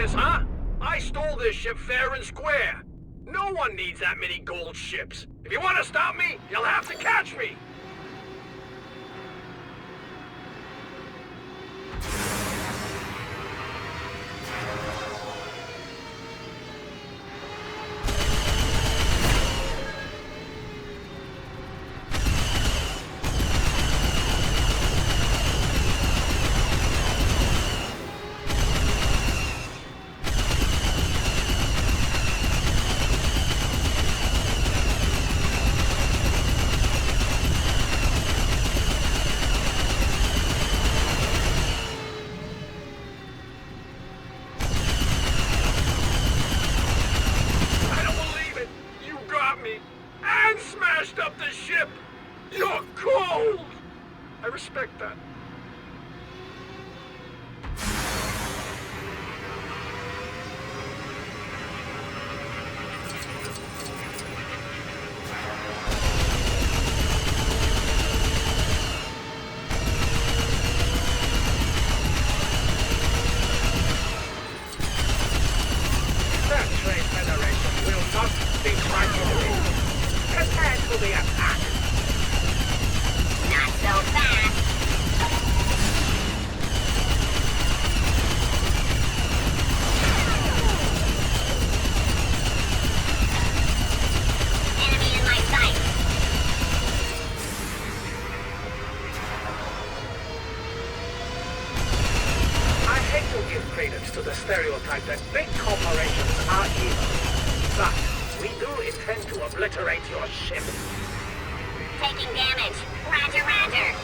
this, huh? I stole this ship fair and square. No one needs that many gold ships. If you want to stop me, you'll have to catch me. Stereotype that big corporations are evil. But we do intend to obliterate your ship. Taking damage. Roger, roger.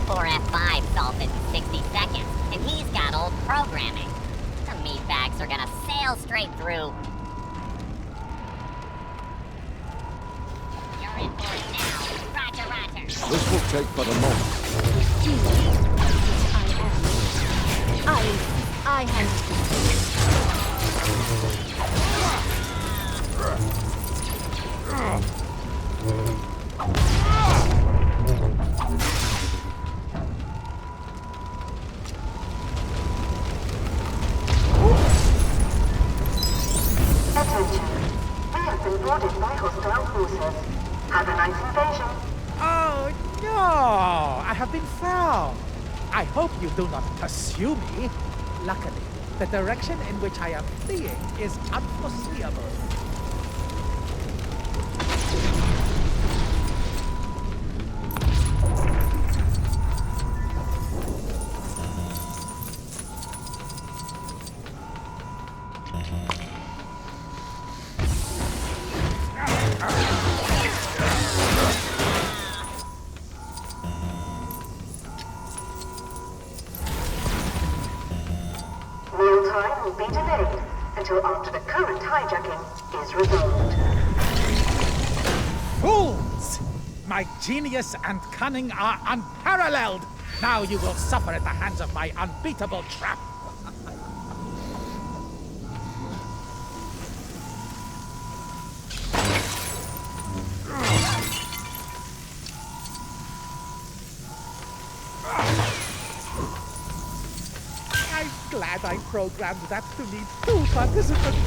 F5 solved it in 60 seconds, and he's got old programming. The meatbags are gonna sail straight through. You're in for it now. Roger, roger. This will take but a moment. I Attention. We have been boarded by hostile forces. Have a nice invasion. Oh, no! I have been found. I hope you do not pursue me. Luckily, the direction in which I am fleeing is unforeseeable. Mealtime will be delayed until after the current hijacking is resolved. Fools! My genius and cunning are unparalleled! Now you will suffer at the hands of my unbeatable trap! I'm glad I programmed that to need 2 participants.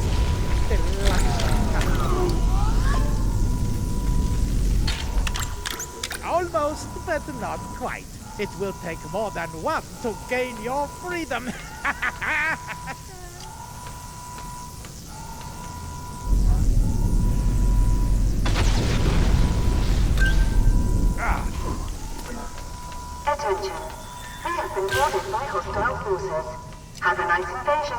Almost, but not quite. It will take more than one to gain your freedom. Attention. We have been boarded by hostile forces. Have a nice invasion.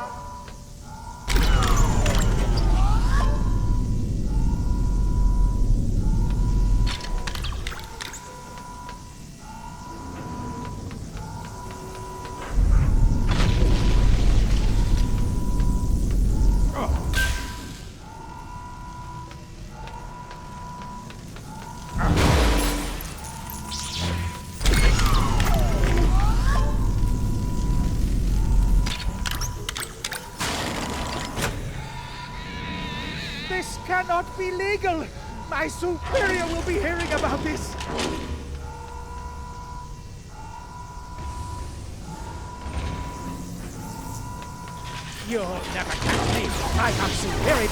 This cannot be legal! My superior will be hearing about this! You'll never catch me! I am superior!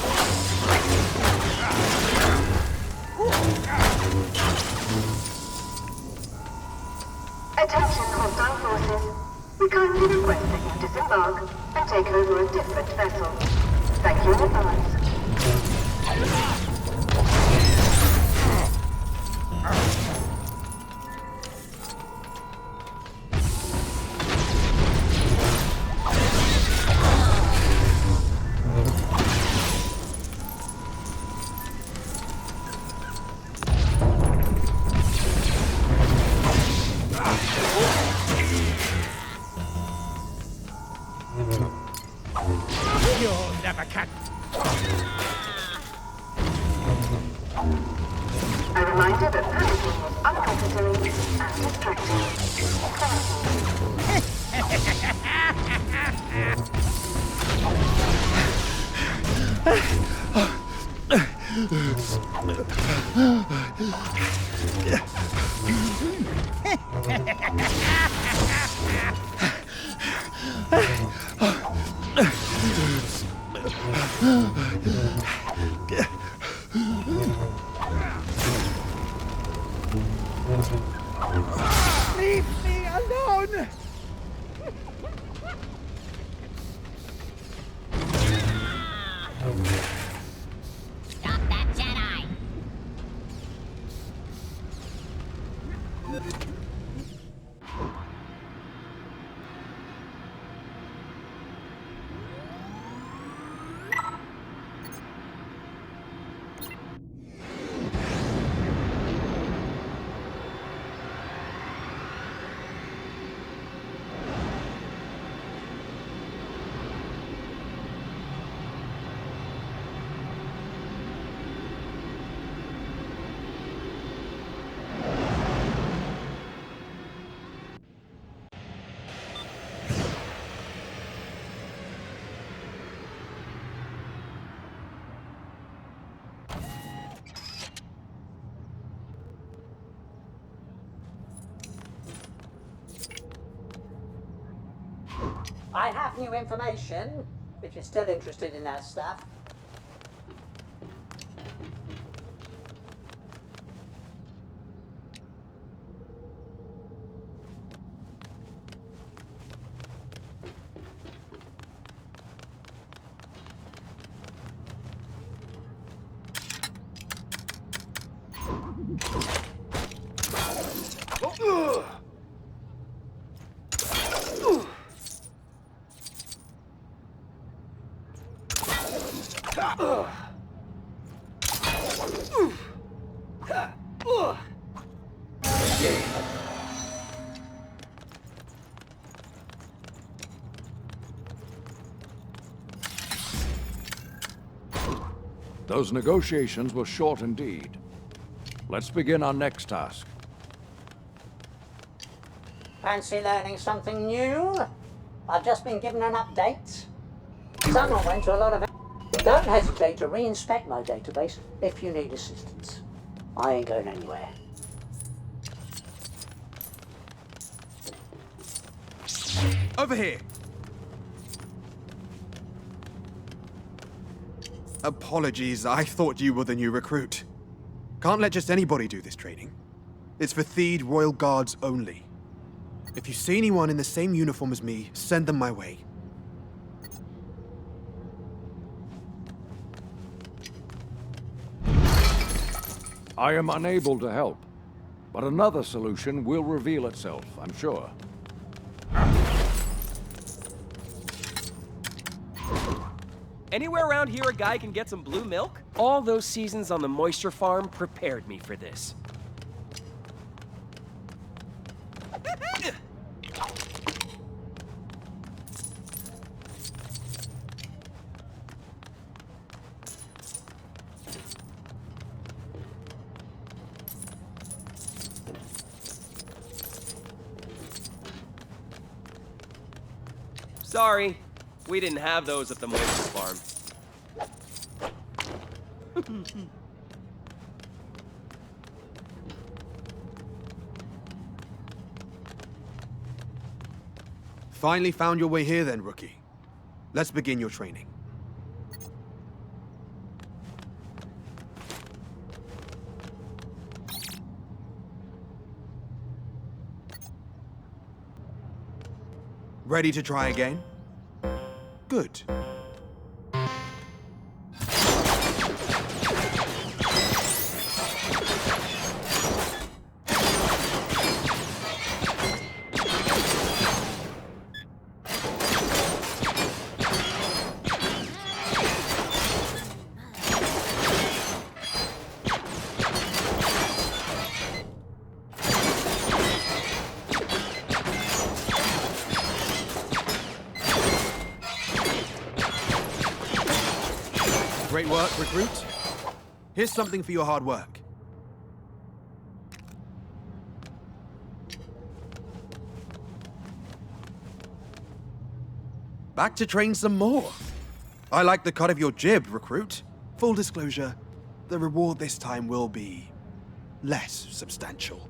Attention, hostile forces. We kindly request that you disembark and take over a different vessel. Thank you in advance. You'll never catch... A reminder that panicking is unnecessary and distracting. Leave me alone! Stop that Jedi! I have new information, if you're still interested in that stuff. Those negotiations were short indeed. Let's begin our next task. Fancy learning something new? I've just been given an update. Someone went to a lot of... Don't hesitate to re-inspect my database if you need assistance. I ain't going anywhere. Over here. Apologies, I thought you were the new recruit. Can't let just anybody do this training. It's for Theed Royal Guards only. If you see anyone in the same uniform as me, send them my way. I am unable to help, but another solution will reveal itself, I'm sure. Anywhere around here a guy can get some blue milk? All those seasons on the moisture farm prepared me for this. Sorry, we didn't have those at the moisture farm. Finally found your way here then, rookie. Let's begin your training. Ready to try again? Good. Great work, recruit. Here's something for your hard work. Back to train some more. I like the cut of your jib, recruit. Full disclosure, the reward this time will be less substantial.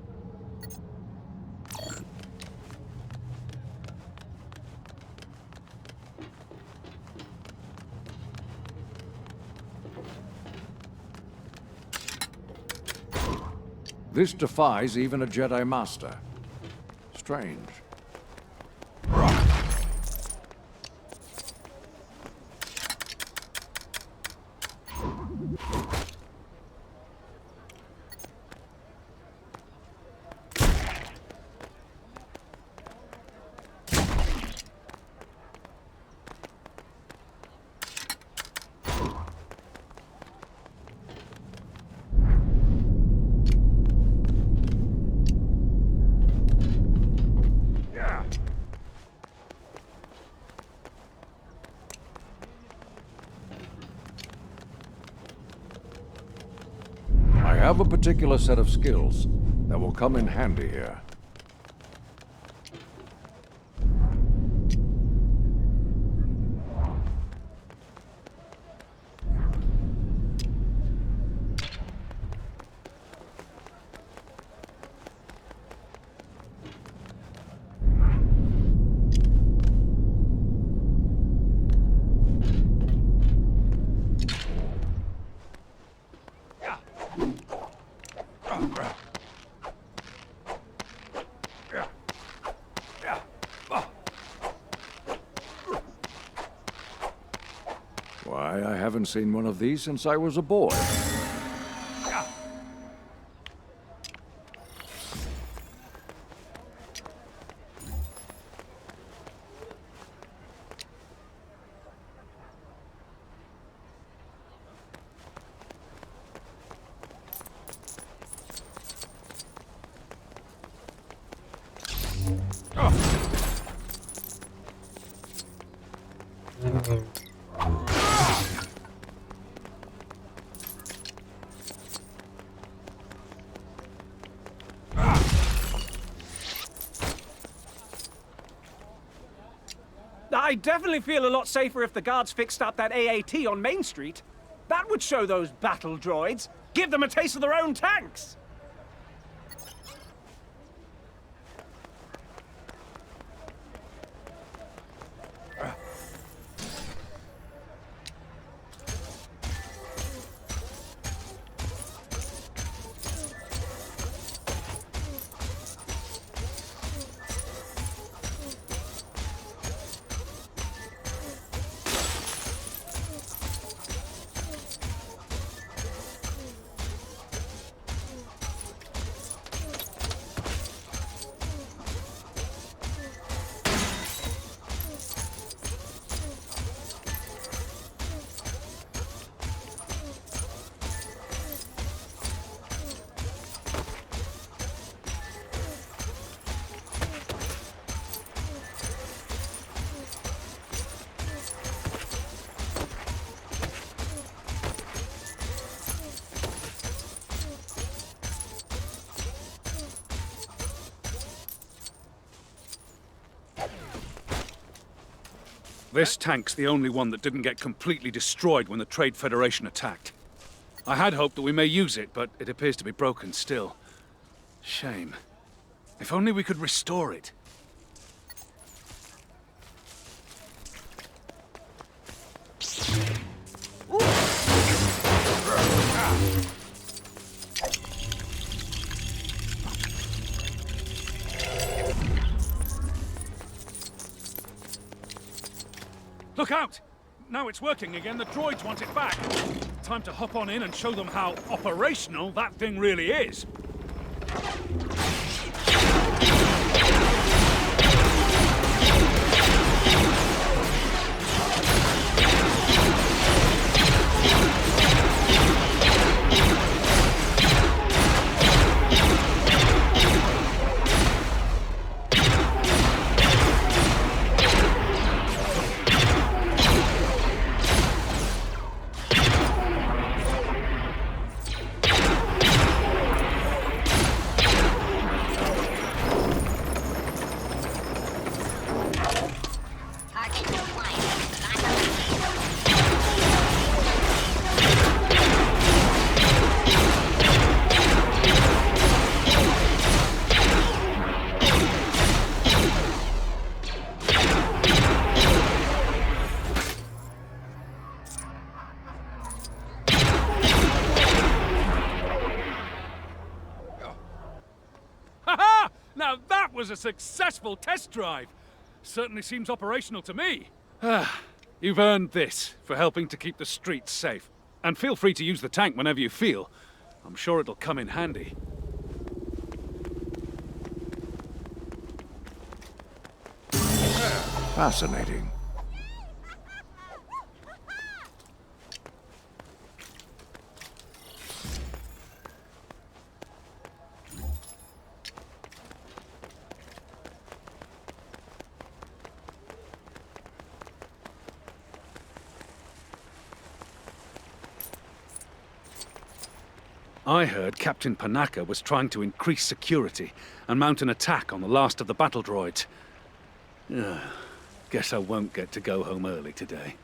This defies even a Jedi Master. Strange. I have a particular set of skills that will come in handy here. Why, I haven't seen one of these since I was a boy. I definitely feel a lot safer if the guards fixed up that AAT on Main Street. That would show those battle droids. Give them a taste of their own tanks. This tank's the only one that didn't get completely destroyed when the Trade Federation attacked. I had hoped that we may use it, but it appears to be broken still. Shame. If only we could restore it. Look out! Now it's working again, the droids want it back. Time to hop on in and show them how operational that thing really is. Was a successful test drive. Certainly seems operational to me. You've earned this for helping to keep the streets safe. And feel free to use the tank whenever you feel. I'm sure it'll come in handy. Fascinating. I heard Captain Panaka was trying to increase security and mount an attack on the last of the battle droids. Guess I won't get to go home early today.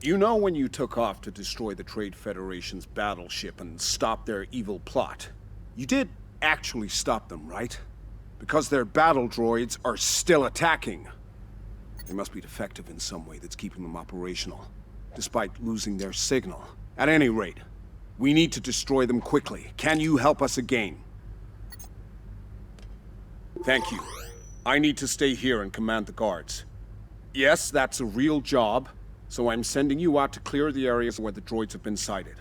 You know when you took off to destroy the Trade Federation's battleship and stop their evil plot? You did actually stop them, right? Because their battle droids are still attacking. They must be defective in some way that's keeping them operational, despite losing their signal. At any rate, we need to destroy them quickly. Can you help us again? Thank you. I need to stay here and command the guards. Yes, that's a real job. So I'm sending you out to clear the areas where the droids have been sighted.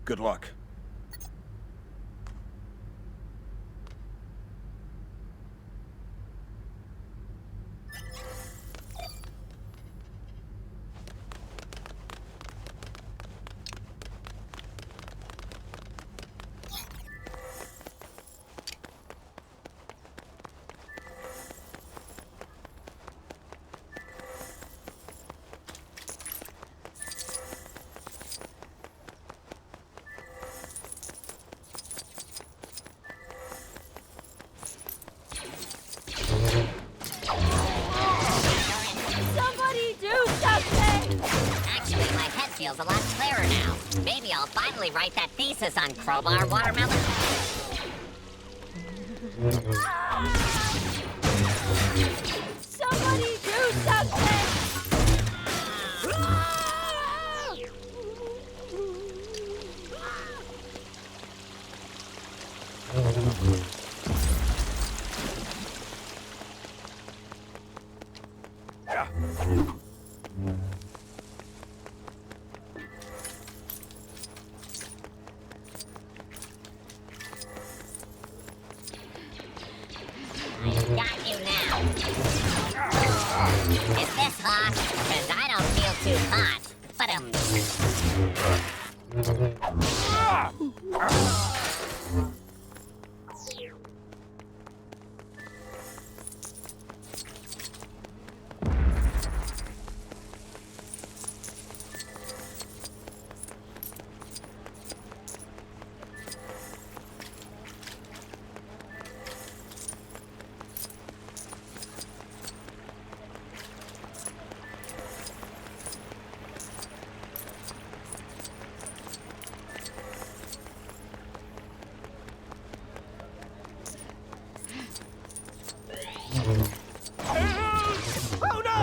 Good luck. Feels a lot clearer now. Maybe I'll finally write that thesis on crowbar watermelon. Somebody do something! Got you now. Is this hot? Because I don't feel too hot. But Oh no!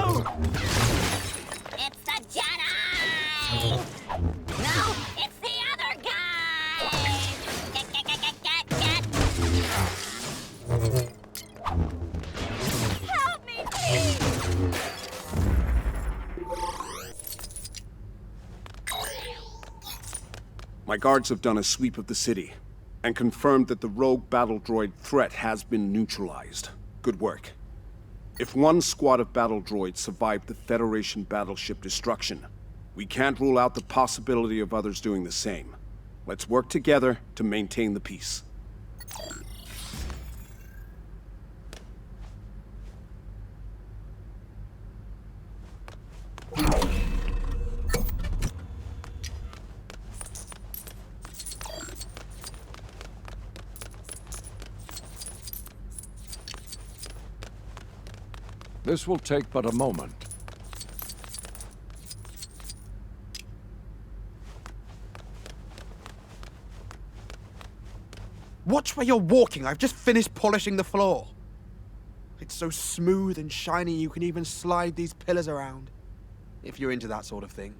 it's the Jedi! No, it's the other guy! Get. Help me, please! My guards have done a sweep of the city and confirmed that the rogue battle droid threat has been neutralized. Good work. If one squad of battle droids survived the Federation battleship destruction, we can't rule out the possibility of others doing the same. Let's work together to maintain the peace. This will take but a moment. Watch where you're walking. I've just finished polishing the floor. It's so smooth and shiny you can even slide these pillars around. If you're into that sort of thing.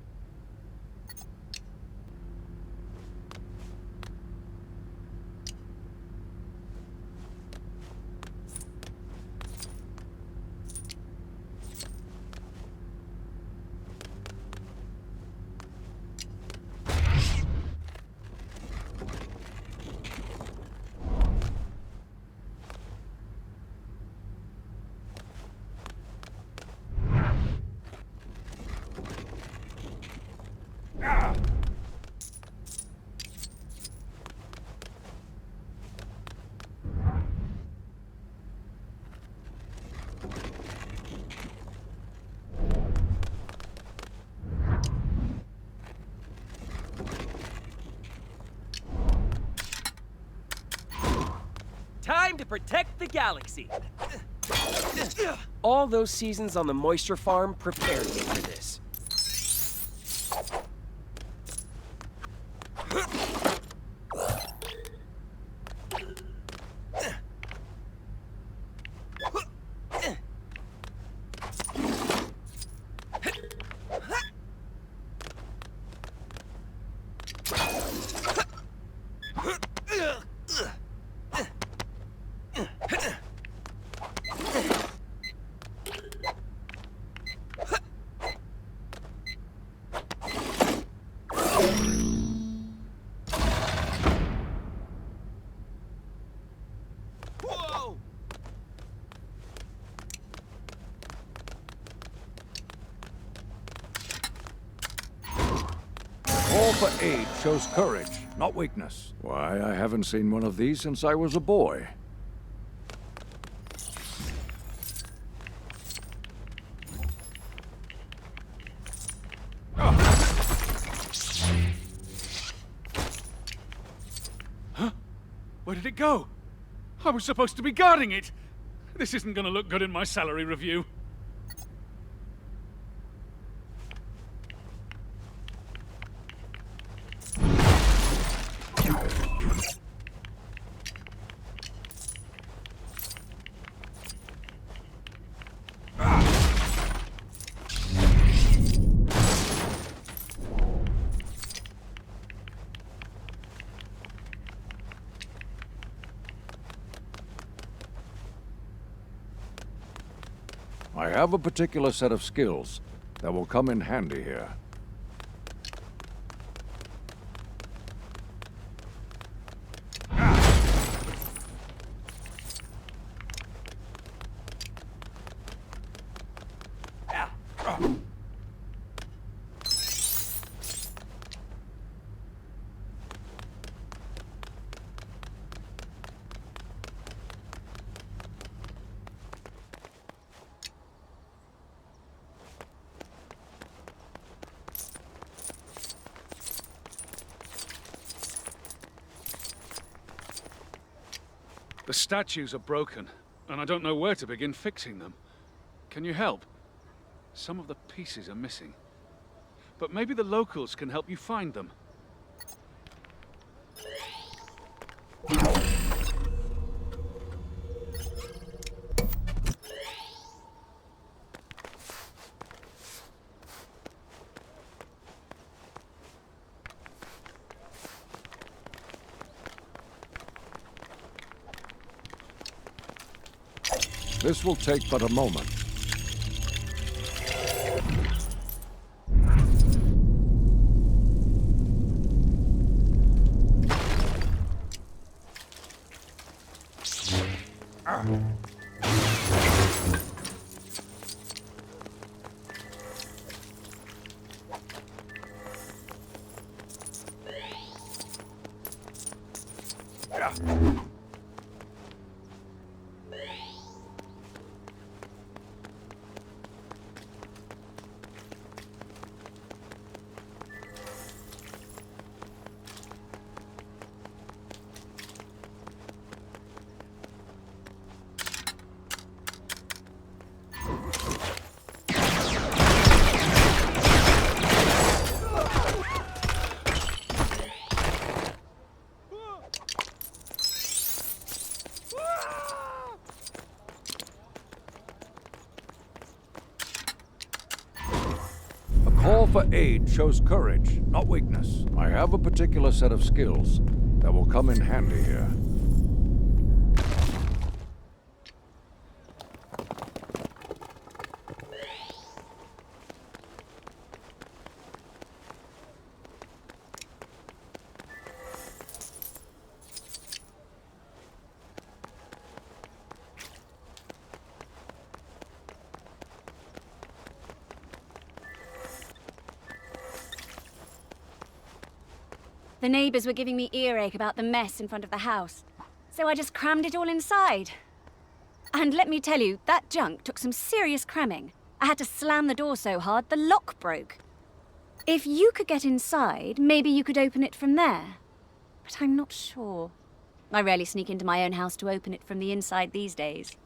Time to protect the galaxy. All those seasons on the moisture farm prepared me for this. Call for aid shows courage, not weakness. Why, I haven't seen one of these since I was a boy. Huh? Where did it go? I was supposed to be guarding it. This isn't gonna look good in my salary review. have a particular set of skills that will come in handy here. The statues are broken, and I don't know where to begin fixing them. Can you help? Some of the pieces are missing. But maybe the locals can help you find them. This will take but a moment. Call for aid shows courage, not weakness. I have a particular set of skills that will come in handy here. The neighbors were giving me earache about the mess in front of the house, so I just crammed it all inside. And let me tell you, that junk took some serious cramming. I had to slam the door so hard, the lock broke. If you could get inside, maybe you could open it from there. But I'm not sure. I rarely sneak into my own house to open it from the inside these days.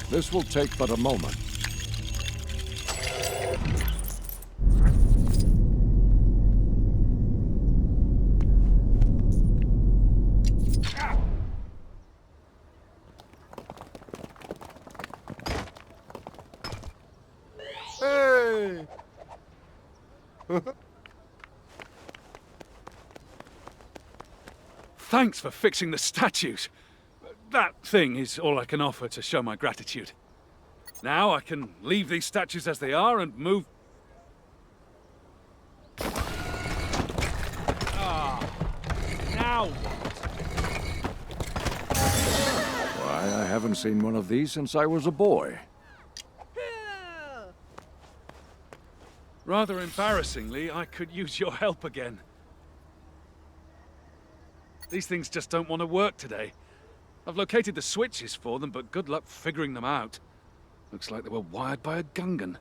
This will take but a moment. Hey! Thanks for fixing the statues. That thing is all I can offer to show my gratitude. Now I can leave these statues as they are and move... Now what? Why, I haven't seen one of these since I was a boy. Rather embarrassingly, I could use your help again. These things just don't want to work today. I've located the switches for them, but good luck figuring them out. Looks like they were wired by a Gungan.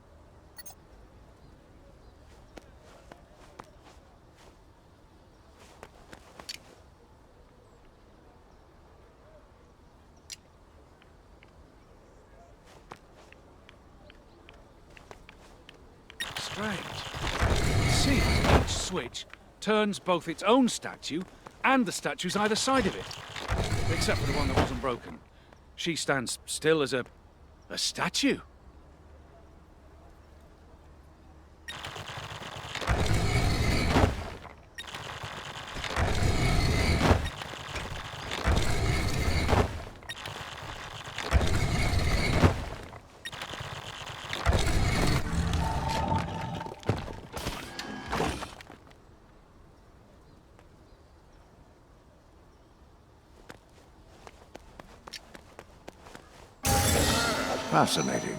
Strange. See, each switch turns both its own statue and the statues either side of it. Except for the one that wasn't broken. She stands still as a statue. Fascinating.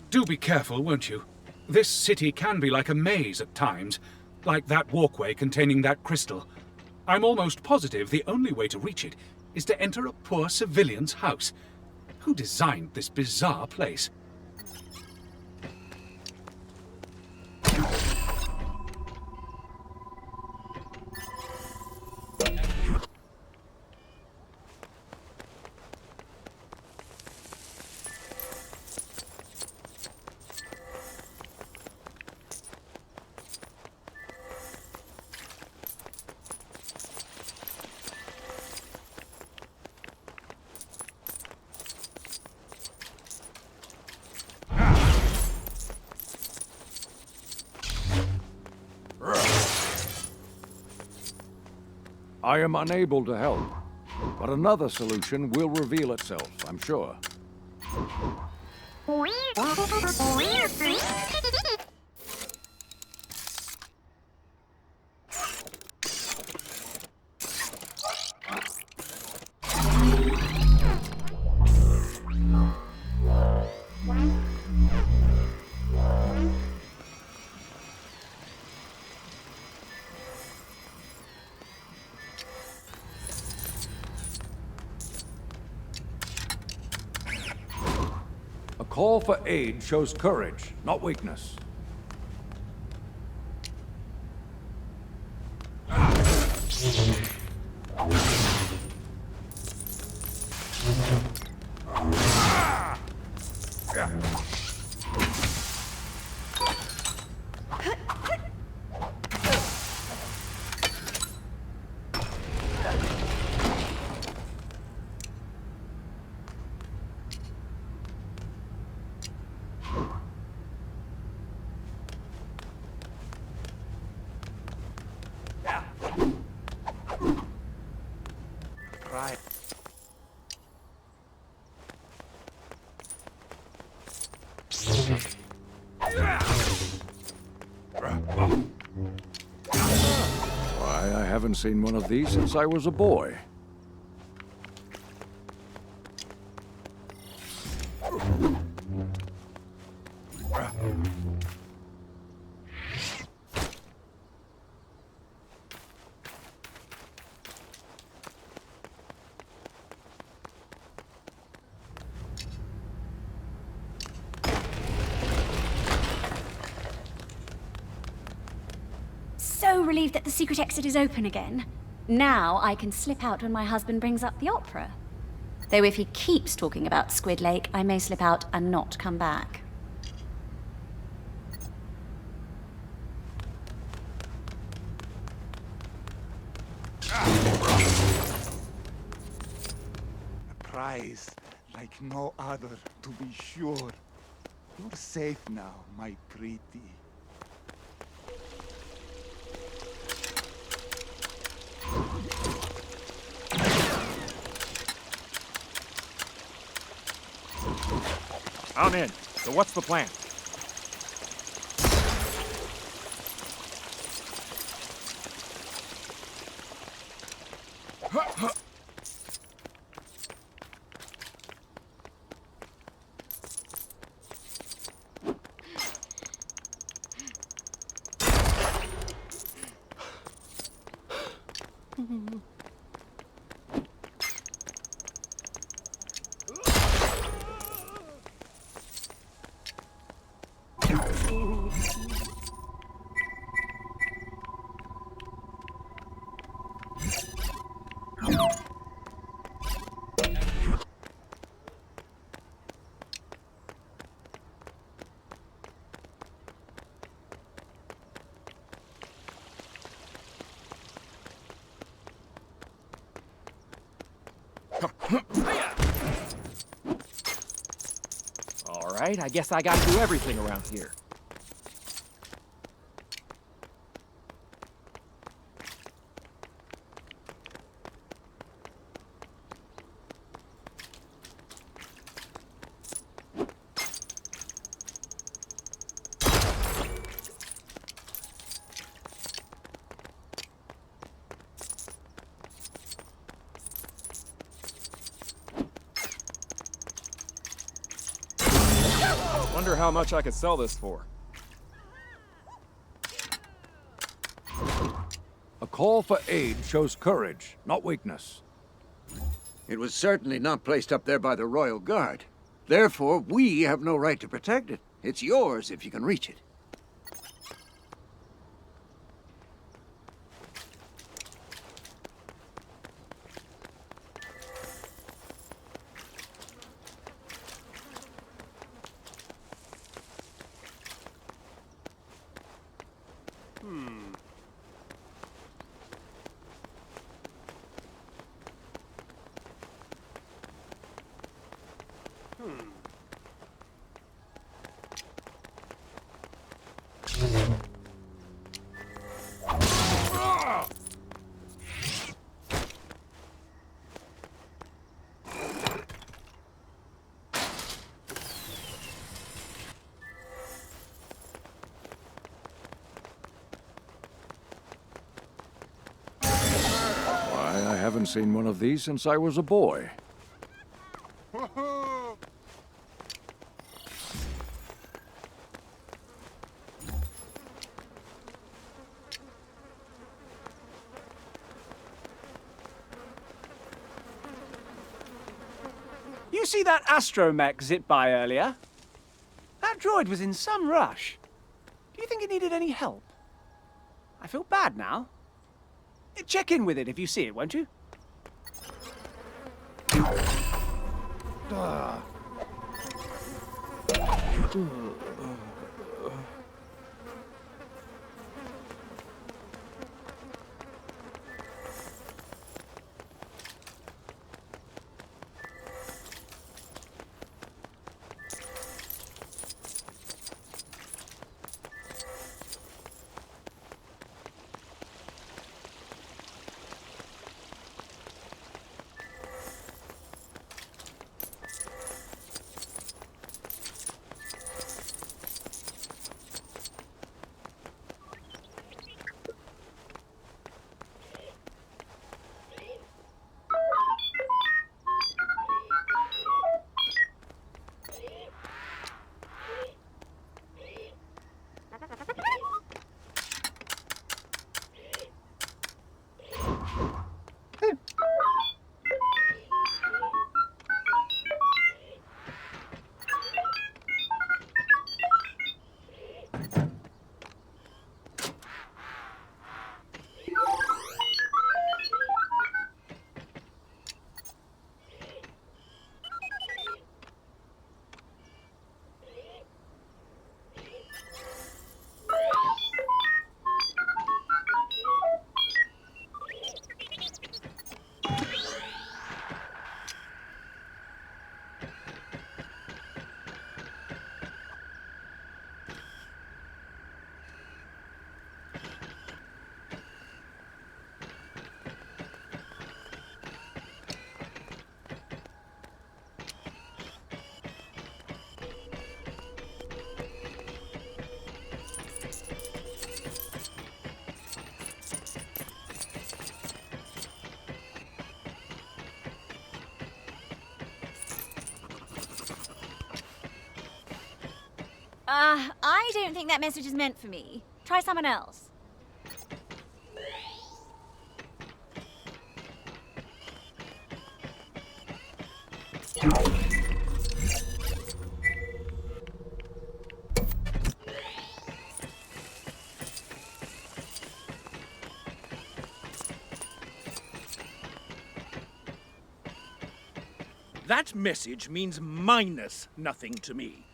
Do be careful, won't you? This city can be like a maze at times, like that walkway containing that crystal. I'm almost positive the only way to reach it is to enter a poor civilian's house. Who designed this bizarre place? I am unable to help, but another solution will reveal itself, I'm sure. A call for aid shows courage, not weakness. Right. Why, I haven't seen one of these since I was a boy. relieved that the secret exit is open again? Now I can slip out when my husband brings up the opera. Though if he keeps talking about Squid Lake, I may slip out and not come back. A prize like no other, to be sure. You're safe now, my pretty. I'm in. So what's the plan? All right, I guess I gotta do everything around here. Wonder how much I could sell this for. A call for aid shows courage, not weakness. It was certainly not placed up there by the Royal Guard. Therefore, we have no right to protect it. It's yours if you can reach it. I haven't seen one of these since I was a boy. You see that astromech zip by earlier? That droid was in some rush. Do you think it needed any help? I feel bad now. Check in with it if you see it, won't you? I don't think that message is meant for me. Try someone else. That message means minus nothing to me.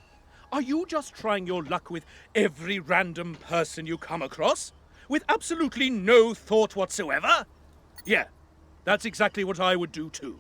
Are you just trying your luck with every random person you come across? With absolutely no thought whatsoever? Yeah, that's exactly what I would do too.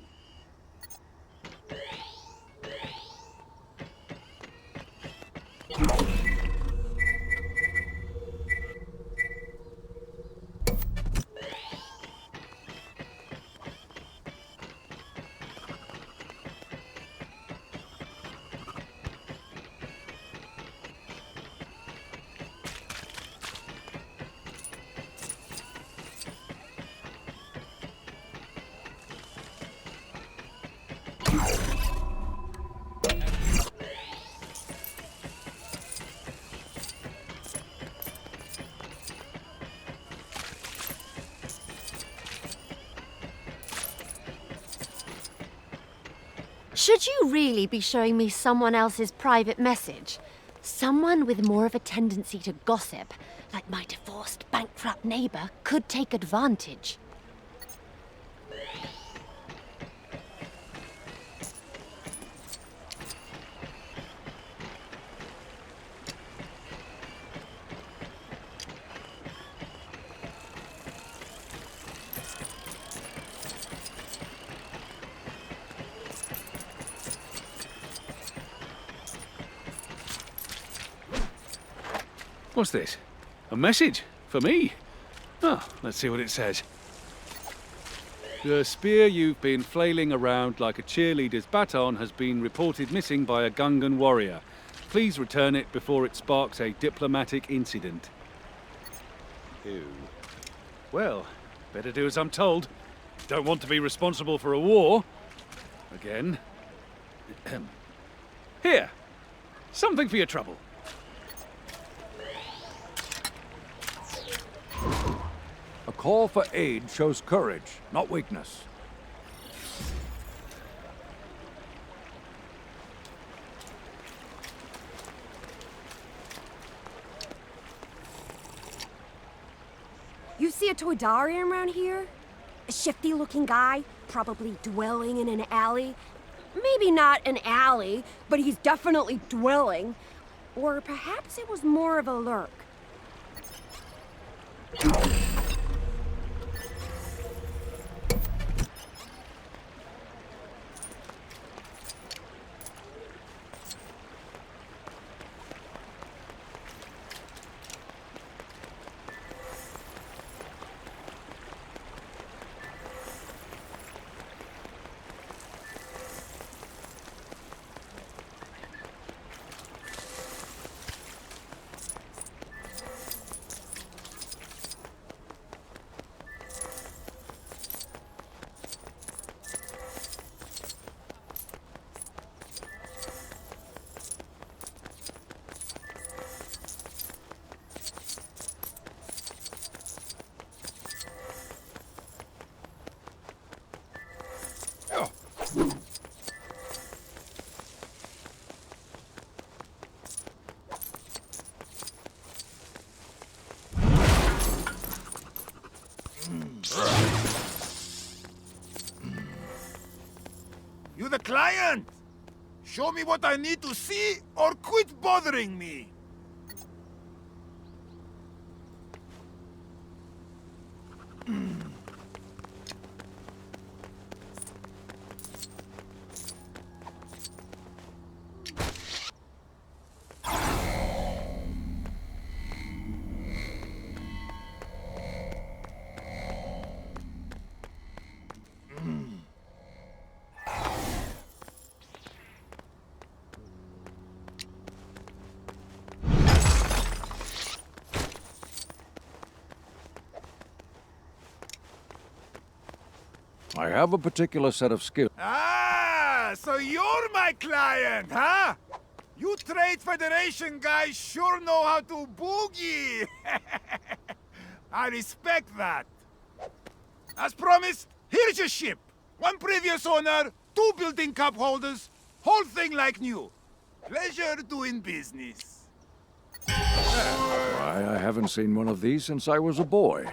Should you really be showing me someone else's private message? Someone with more of a tendency to gossip, like my divorced, bankrupt neighbor, could take advantage. What's this? A message? For me? Oh, let's see what it says. The spear you've been flailing around like a cheerleader's baton has been reported missing by a Gungan warrior. Please return it before it sparks a diplomatic incident. Ew. Well, better do as I'm told. Don't want to be responsible for a war. Again. Here. Something for your trouble. A call for aid shows courage, not weakness. You see a Toydarian around here? A shifty-looking guy, probably dwelling in an alley. Maybe not an alley, but he's definitely dwelling. Or perhaps it was more of a lurk. You the client? Show me what I need to see, or quit bothering me! I have a particular set of skills. Ah, so you're my client, huh? You You Trade Federation guys sure know how to boogie! I respect that. As promised, here's your ship. One previous owner, 2 built-in cup holders, whole thing like new. Pleasure doing business. Why, I haven't seen one of these since I was a boy.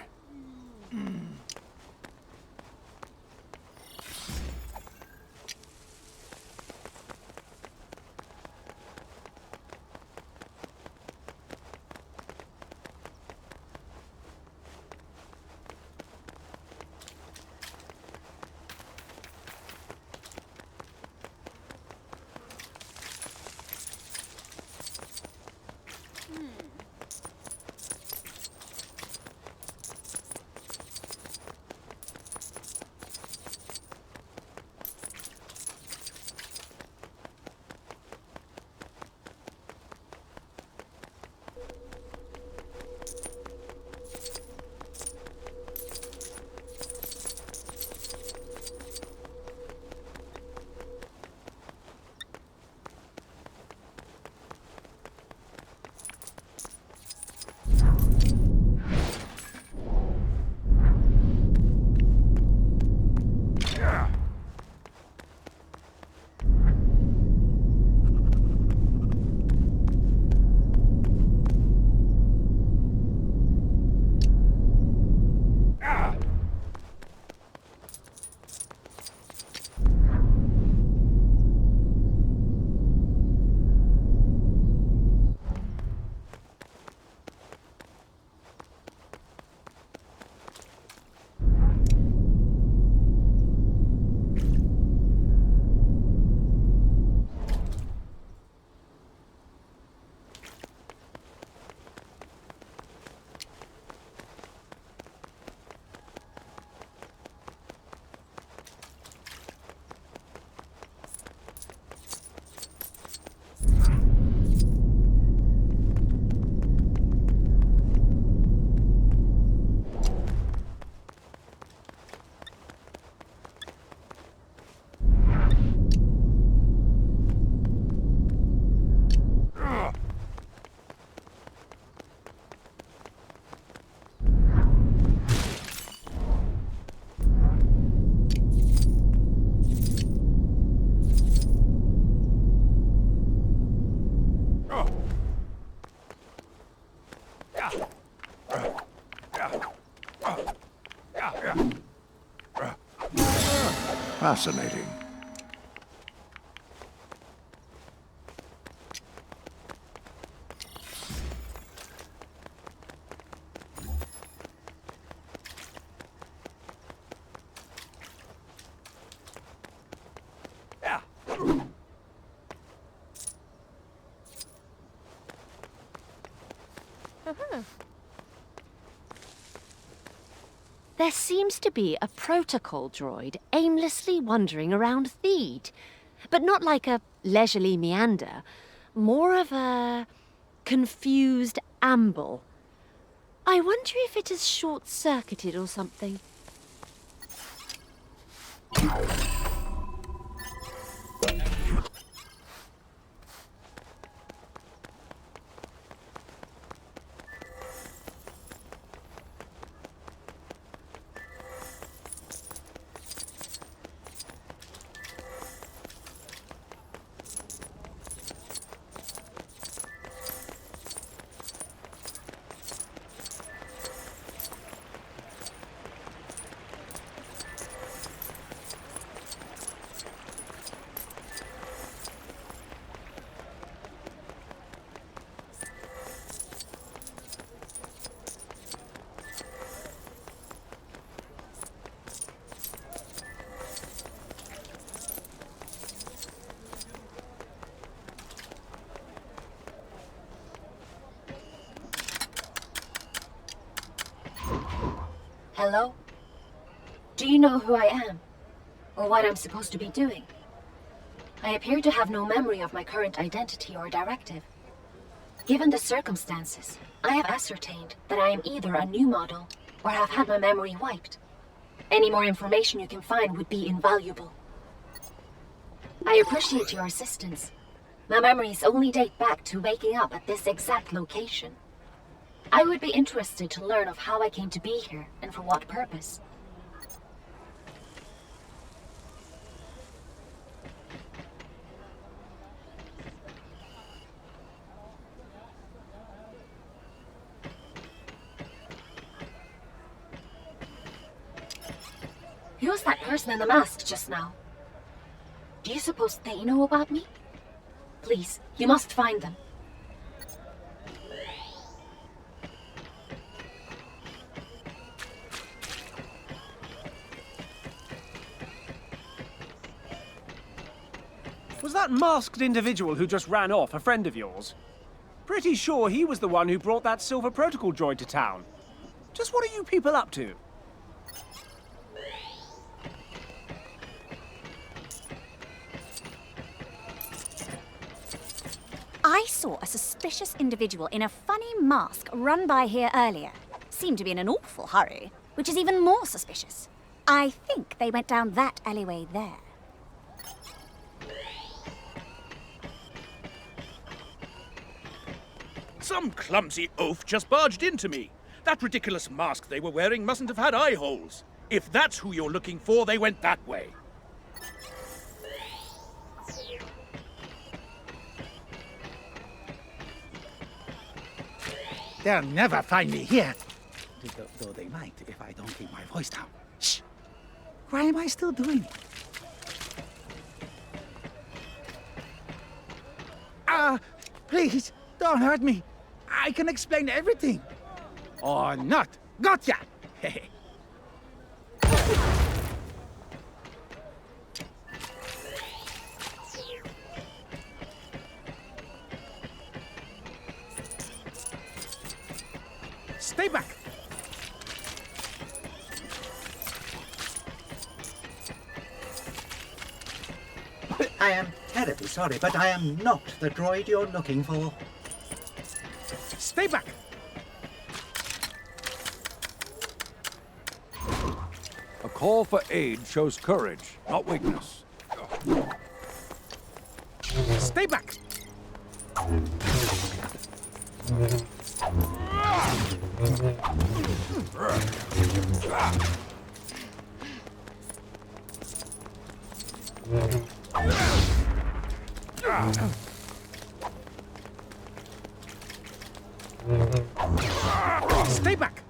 Fascinating. There seems to be a protocol droid aimlessly wandering around Theed. But not like a leisurely meander, more of a confused amble. I wonder if it is short-circuited or something. Hello? Do you know who I am? Or what I'm supposed to be doing? I appear to have no memory of my current identity or directive. Given the circumstances, I have ascertained that I am either a new model or have had my memory wiped. Any more information you can find would be invaluable. I appreciate your assistance, My memories only date back to waking up at this exact location. I would be interested to learn of how I came to be here and for what purpose. Who's that person in the mask just now? Do you suppose they know about me? Please, you must find them. Was that masked individual who just ran off a friend of yours? Pretty sure he was the one who brought that Silver Protocol droid to town. Just what are you people up to? I saw a suspicious individual in a funny mask run by here earlier. Seemed to be in an awful hurry, which is even more suspicious. I think they went down that alleyway there. Some clumsy oaf just barged into me. That ridiculous mask they were wearing mustn't have had eye holes. If that's who you're looking for, they went that way. They'll never find me here. Though they might if I don't keep my voice down. Shh! Why am I still doing it? Please, don't hurt me. I can explain everything. Or not. Gotcha! Stay back! I am terribly sorry, but I am not the droid you're looking for. Stay back! A call for aid shows courage, not weakness. Stay back! Stay back!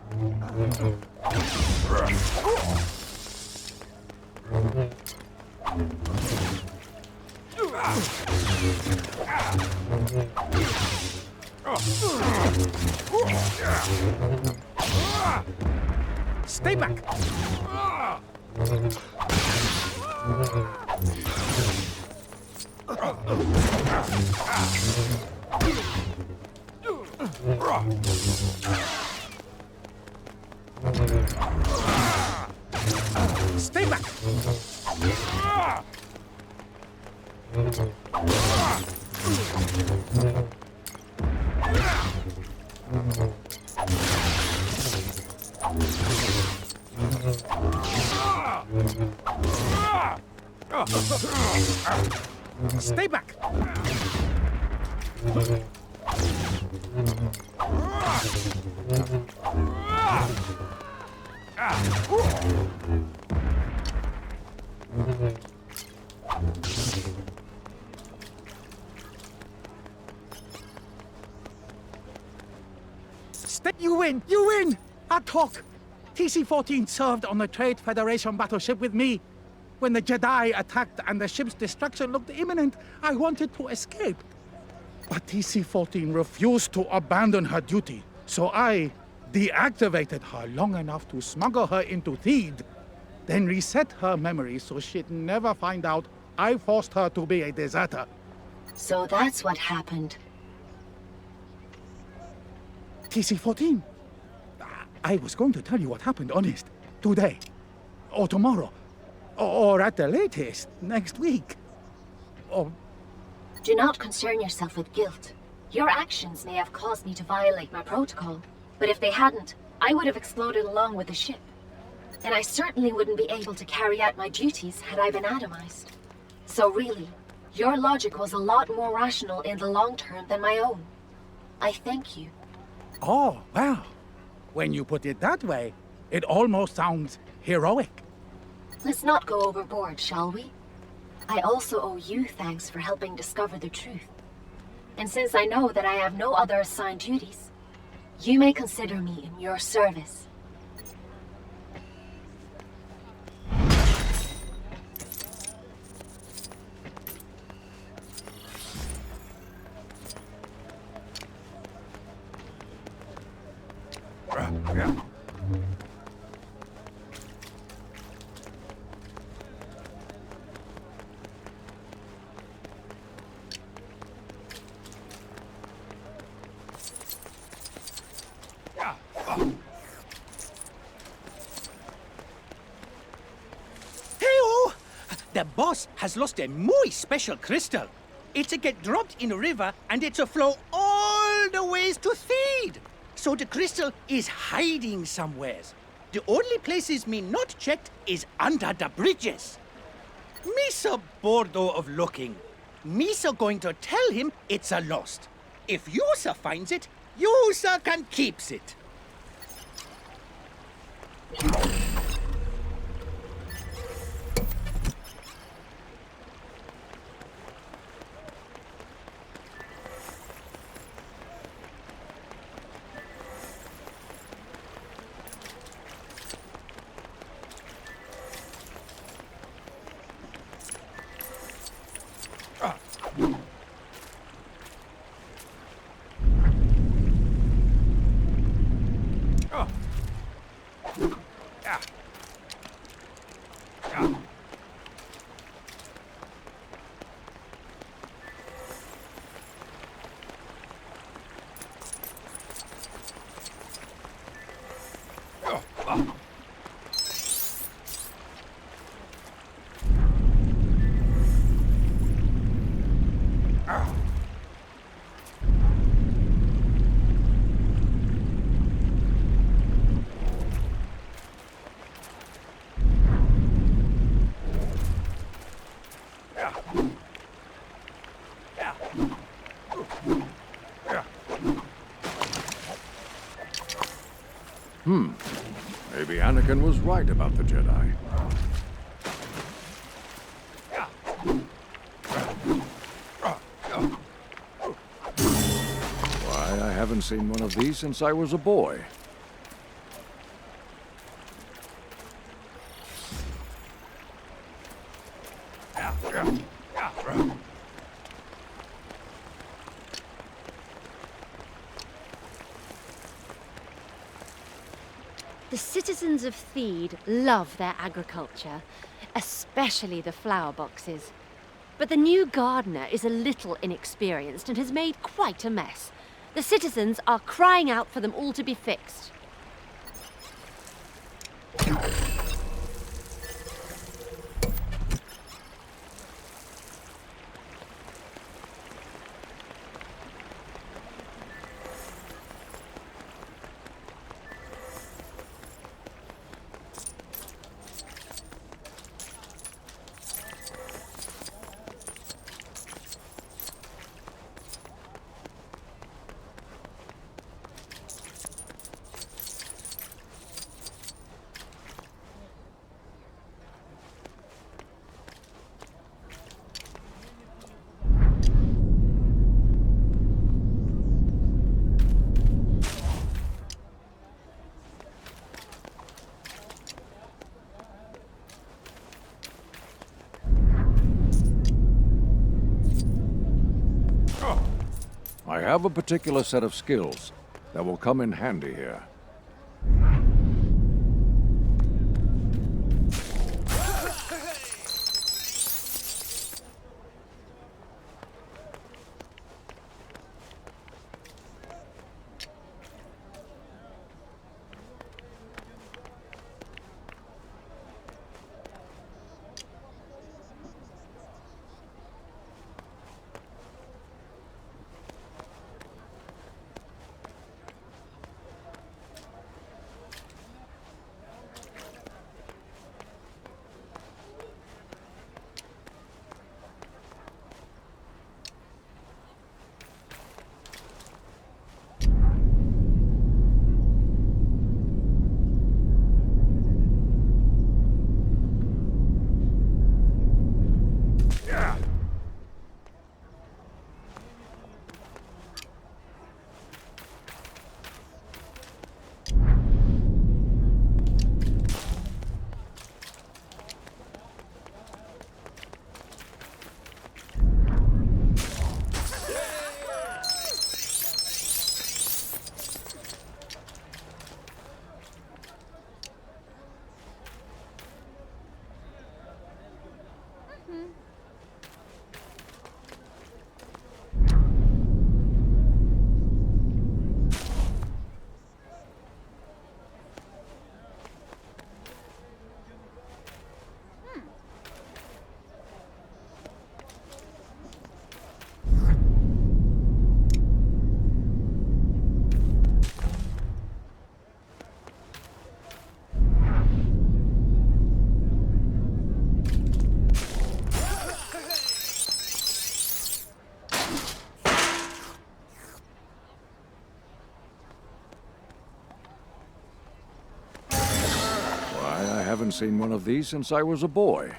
Stay back! Stay back! Stay back! You win! You win! I talk! TC-14 served on the Trade Federation battleship with me. When the Jedi attacked and the ship's destruction looked imminent, I wanted to escape. But TC-14 refused to abandon her duty, so I deactivated her long enough to smuggle her into Theed, then reset her memory so she'd never find out I forced her to be a deserter. So that's what happened. TC-14, I was going to tell you what happened, honest, today, or tomorrow, or at the latest, next week, or... Do not concern yourself with guilt. Your actions may have caused me to violate my protocol, but if they hadn't, I would have exploded along with the ship. And I certainly wouldn't be able to carry out my duties had I been atomized. So really, Your logic was a lot more rational in the long term than my own. I thank you. Oh, well. When you put it that way, it almost sounds heroic. Let's not go overboard, shall we? I also owe you thanks for helping discover the truth. And since I know that I have no other assigned duties, you may consider me in your service. The boss has lost a muy special crystal. It's a get dropped in a river and it's a flow all the ways to Theed. So the crystal is hiding somewheres. The only places me not checked is under the bridges. Me so bored though of looking. Me so going to tell him it's a lost. If Yusa finds it, Yusa can keeps it. Maybe Anakin was right about the Jedi. Why, I haven't seen one of these since I was a boy. The citizens of Theed love their agriculture, especially the flower boxes. But the new gardener is a little inexperienced and has made quite a mess. The citizens are crying out for them all to be fixed. I have a particular set of skills that will come in handy here. haven't seen one of these since I was a boy.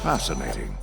Fascinating.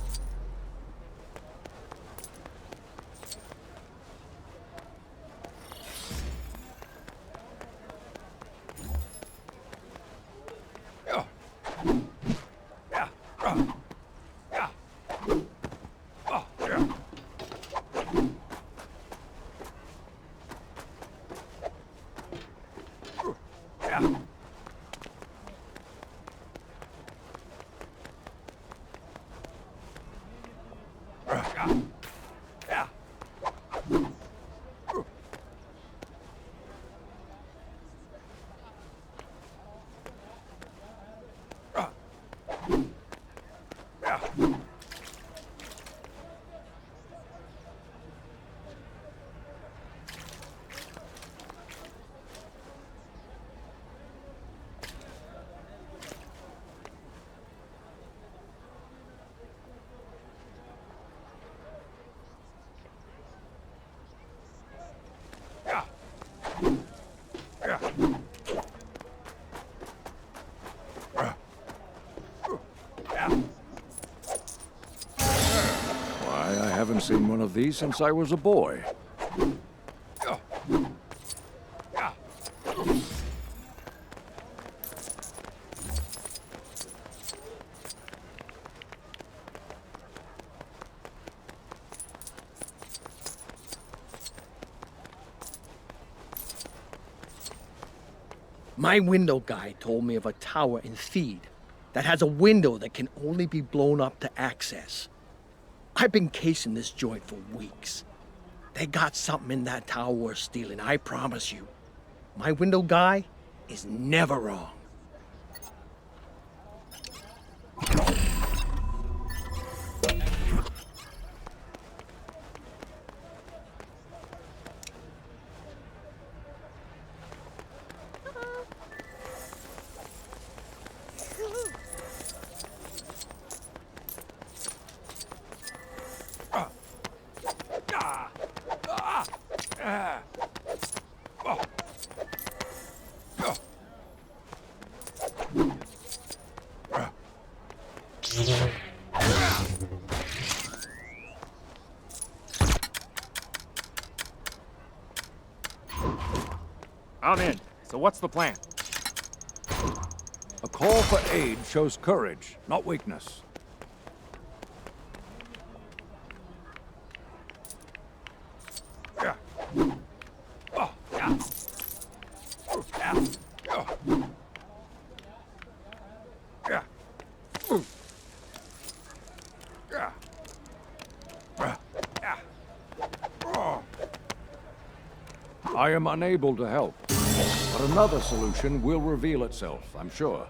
I haven't seen one of these since I was a boy. My window guy told me of a tower in Theed that has a window that can only be blown up to access. I've been casing this joint for weeks. They got something in that tower worth stealing, I promise you. My window guy is never wrong. I'm in. So what's the plan? A call for aid shows courage, not weakness. I am unable to help, but another solution will reveal itself, I'm sure.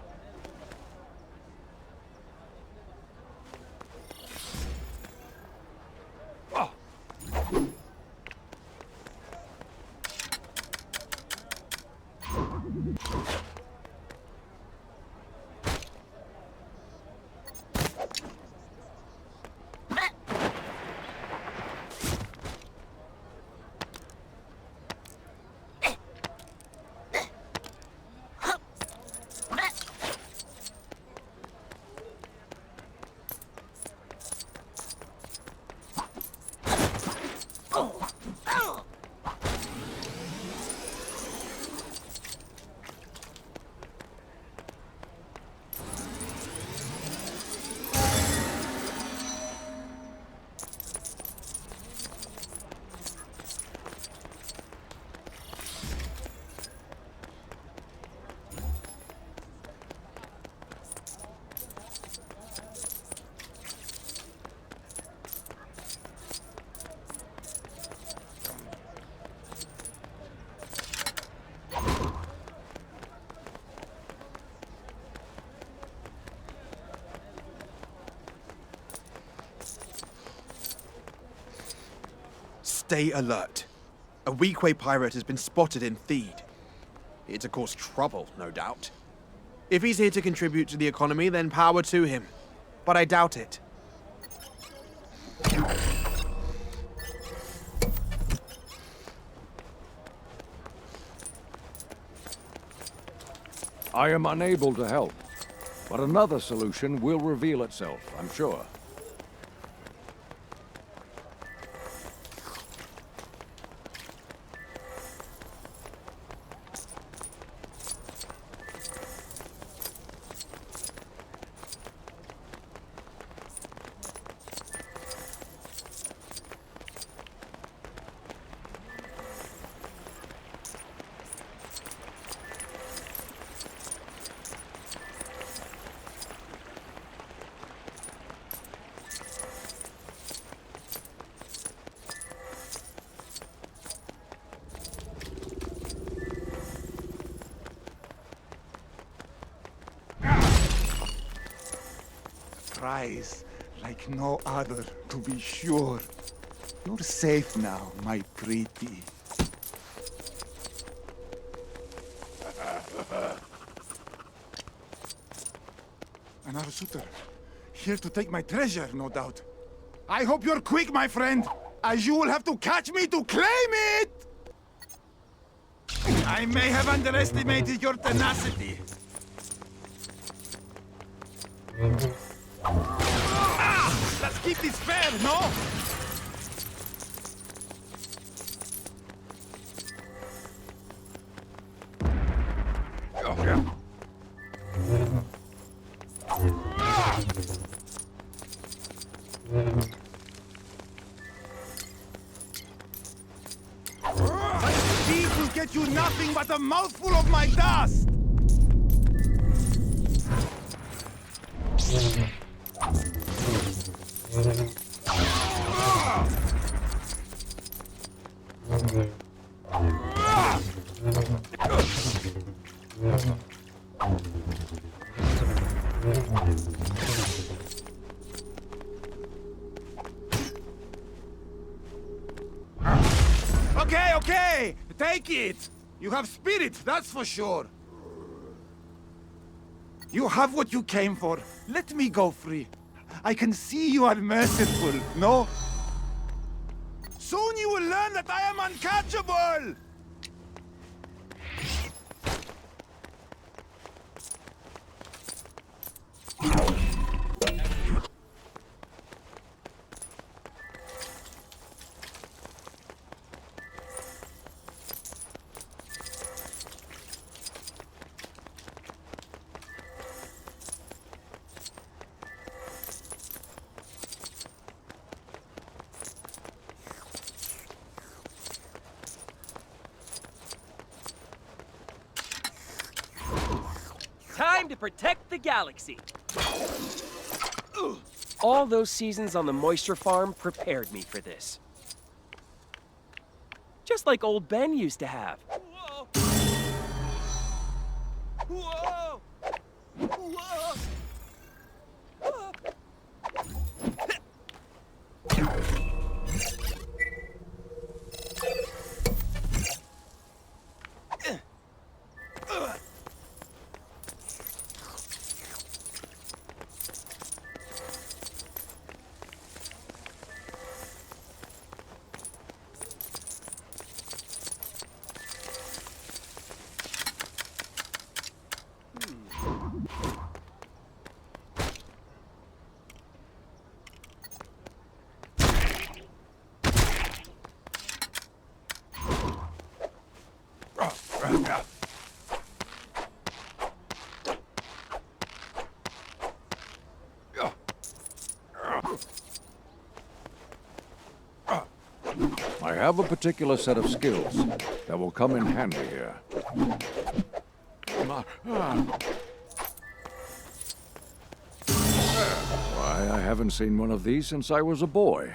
Stay alert. A weakway pirate has been spotted in Theed. Here to cause trouble, no doubt. If he's here to contribute to the economy, then power to him. But I doubt it. I am unable to help, but another solution will reveal itself, I'm sure. Prize like no other, to be sure. You're safe now, my pretty. An Arusuter, here to take my treasure, no doubt. I hope you're quick, my friend, as you will have to catch me to claim it! I may have underestimated your tenacity. Let's keep this fair, no? These will get you nothing but a mouthful of my dust! Okay, take it! You have spirit, that's for sure. You have what you came for. Let me go free. I can see you are merciful, no? Soon you will learn that I am uncatchable! Time to protect the galaxy. All those seasons on the moisture farm prepared me for this. Just like old Ben used to have. Whoa! Whoa! Whoa! I have a particular set of skills that will come in handy here. Why, I haven't seen one of these since I was a boy.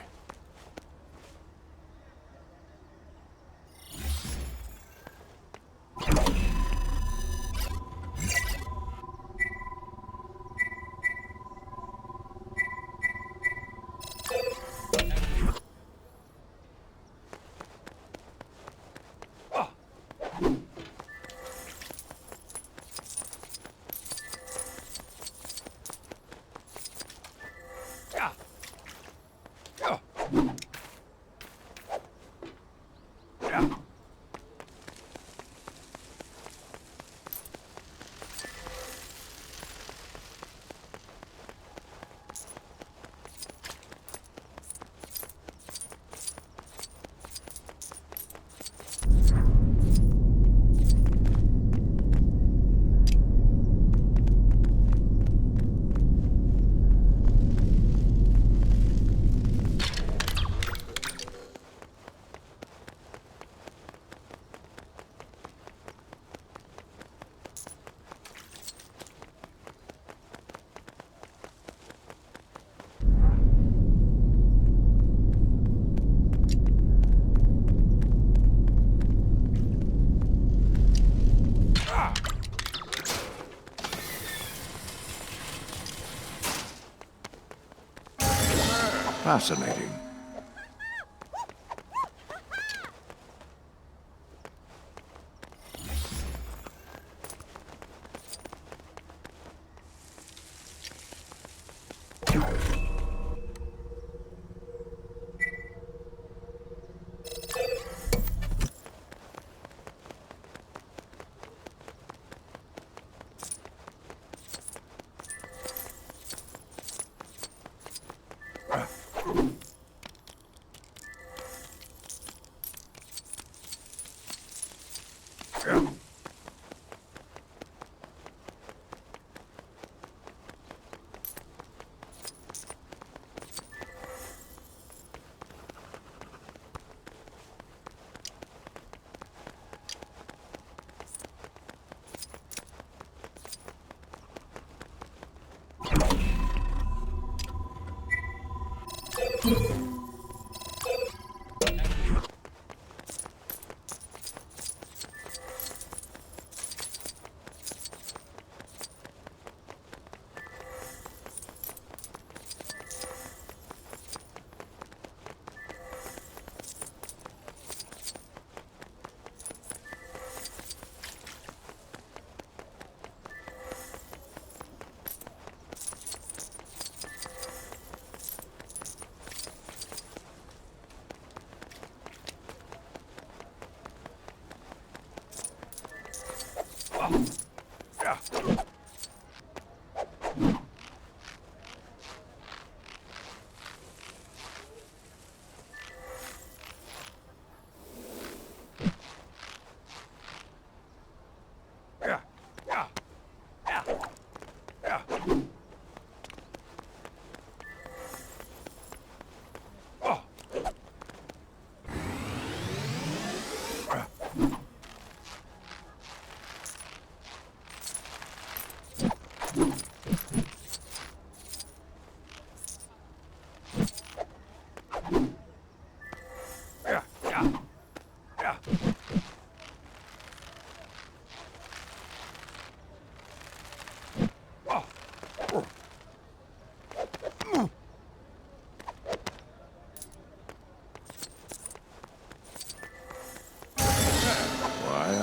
Fascinating.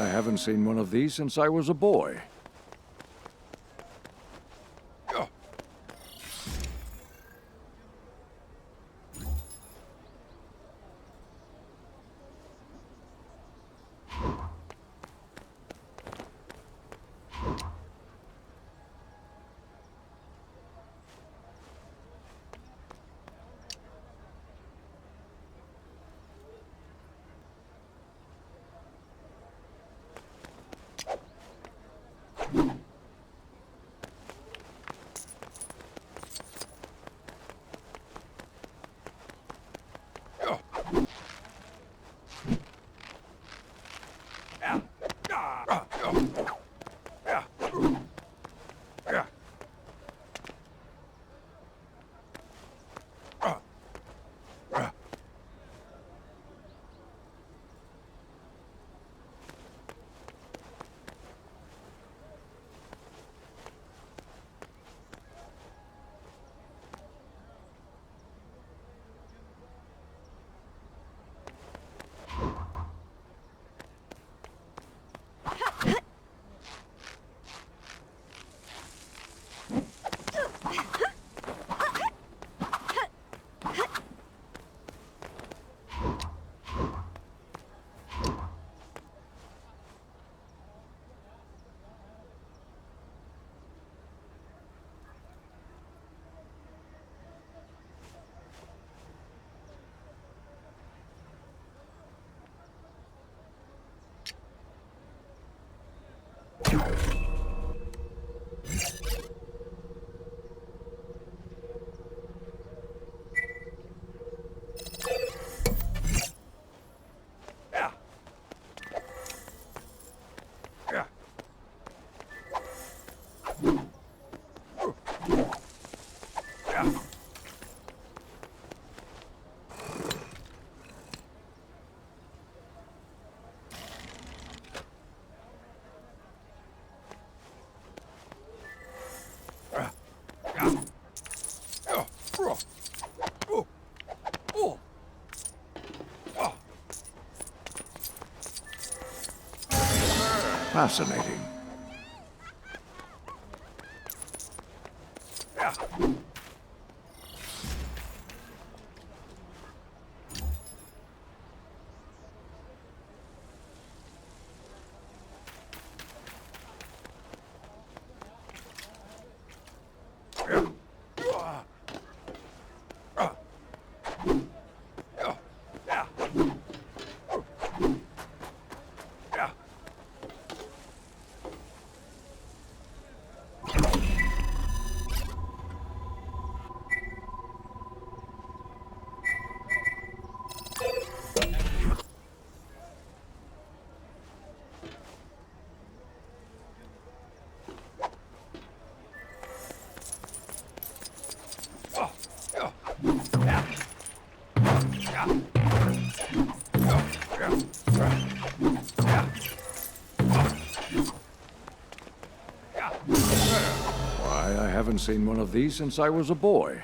I haven't seen one of these since I was a boy. Fascinating. Why, I haven't seen one of these since I was a boy.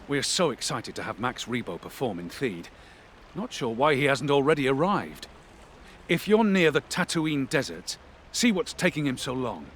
We're so excited to have Max Rebo perform in Theed. Not sure why he hasn't already arrived. If you're near the Tatooine Desert, see what's taking him so long.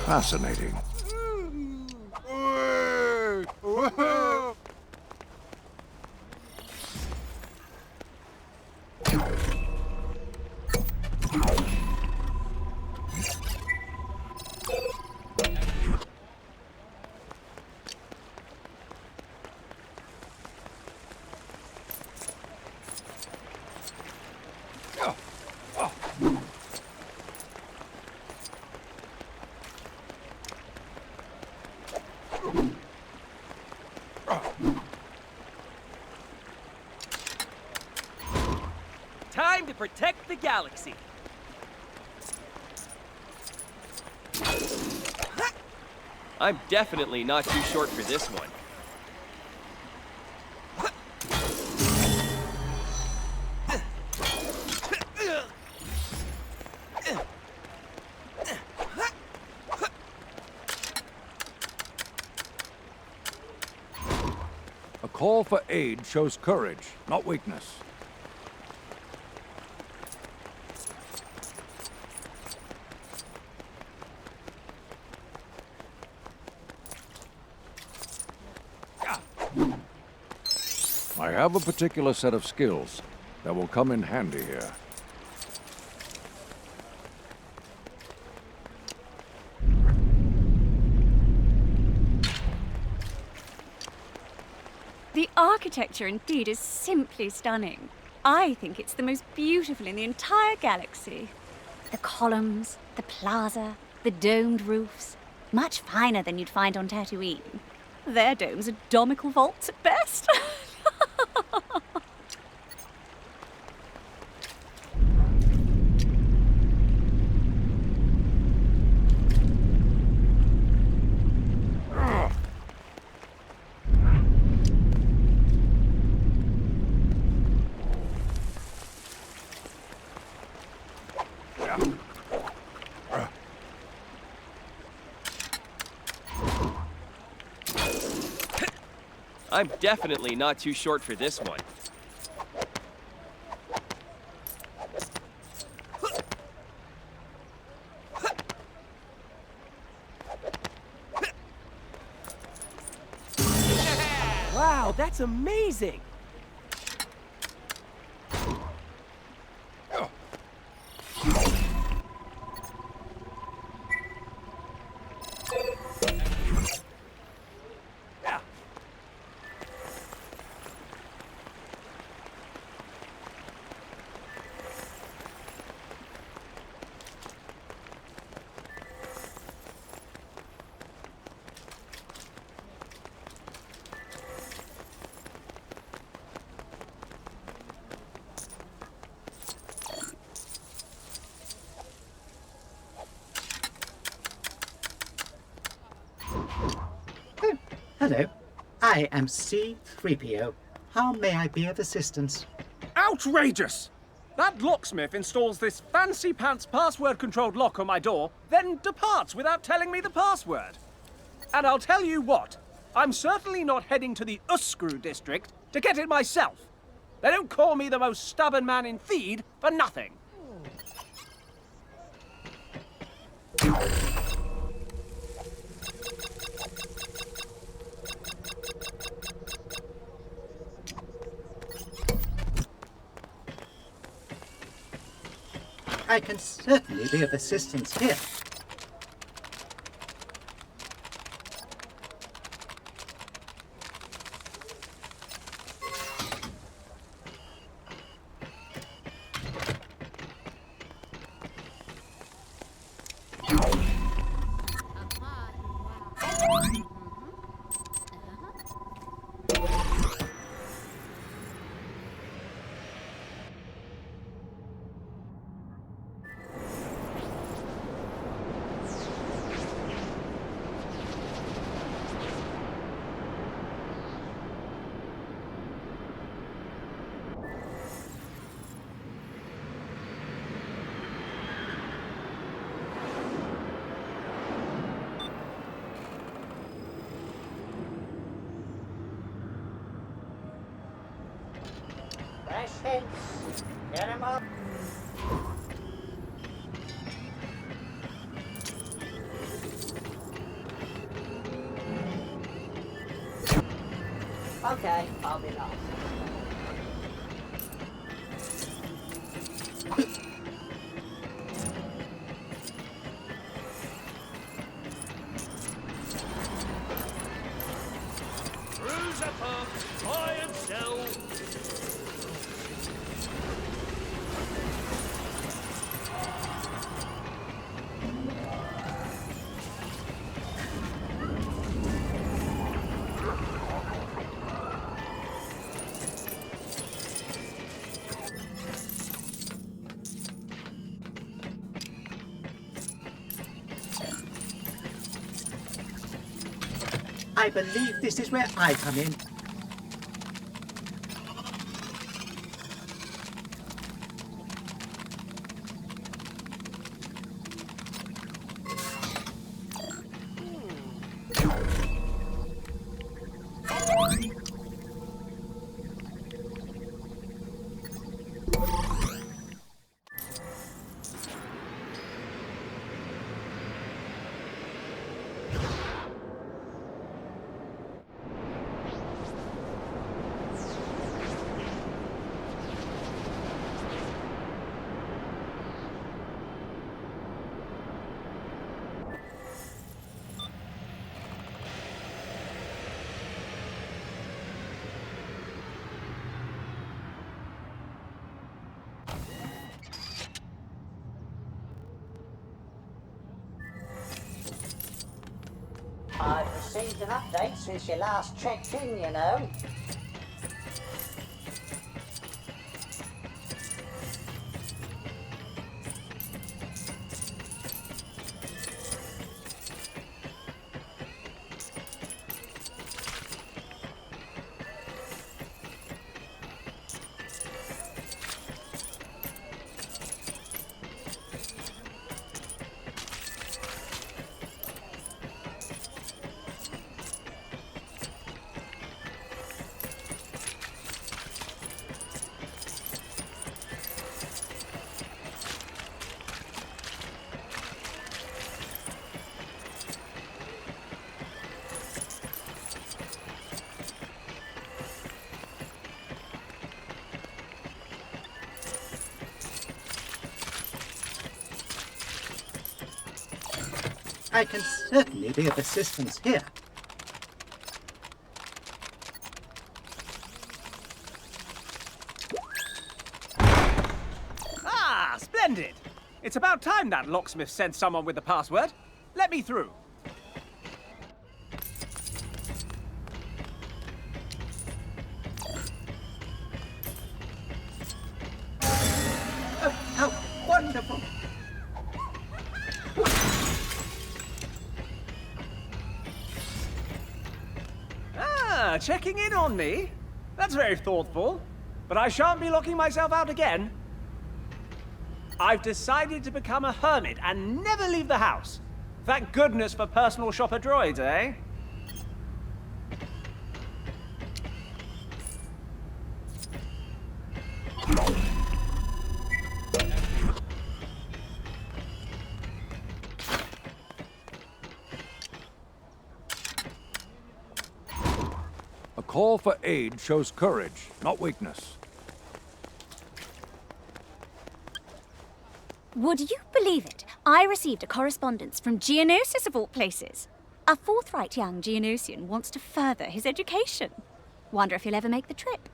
Fascinating. Time to protect the galaxy. I'm definitely not too short for this one. A call for aid shows courage, not weakness. I have a particular set of skills that will come in handy here. The architecture indeed is simply stunning. I think it's the most beautiful in the entire galaxy. The columns, the plaza, the domed roofs. Much finer than you'd find on Tatooine. Their domes are domical vaults at best. I'm definitely not too short for this one. Wow, that's amazing! Hello, I am C-3PO. How may I be of assistance? Outrageous! That locksmith installs this fancy-pants password-controlled lock on my door, then departs without telling me the password. And I'll tell you what, I'm certainly not heading to the Uskru district to get it myself. They don't call me the most stubborn man in Theed for nothing. I can certainly be of assistance here. Fresh hits. Get him up. Okay, I'll be last. Cruiser park, buy and sell. I believe this is where I come in. I've received an update since you last checked in, you know. I can certainly be of assistance here. Ah, splendid! It's about time that locksmith sent someone with the password. Let me through. Oh, how wonderful! Ah, checking in on me? That's very thoughtful. But I shan't be locking myself out again. I've decided to become a hermit and never leave the house. Thank goodness for personal shopper droids, eh? A call for aid shows courage, not weakness. Would you believe it? I received a correspondence from Geonosis of all places. A forthright young Geonosian wants to further his education. Wonder if he'll ever make the trip.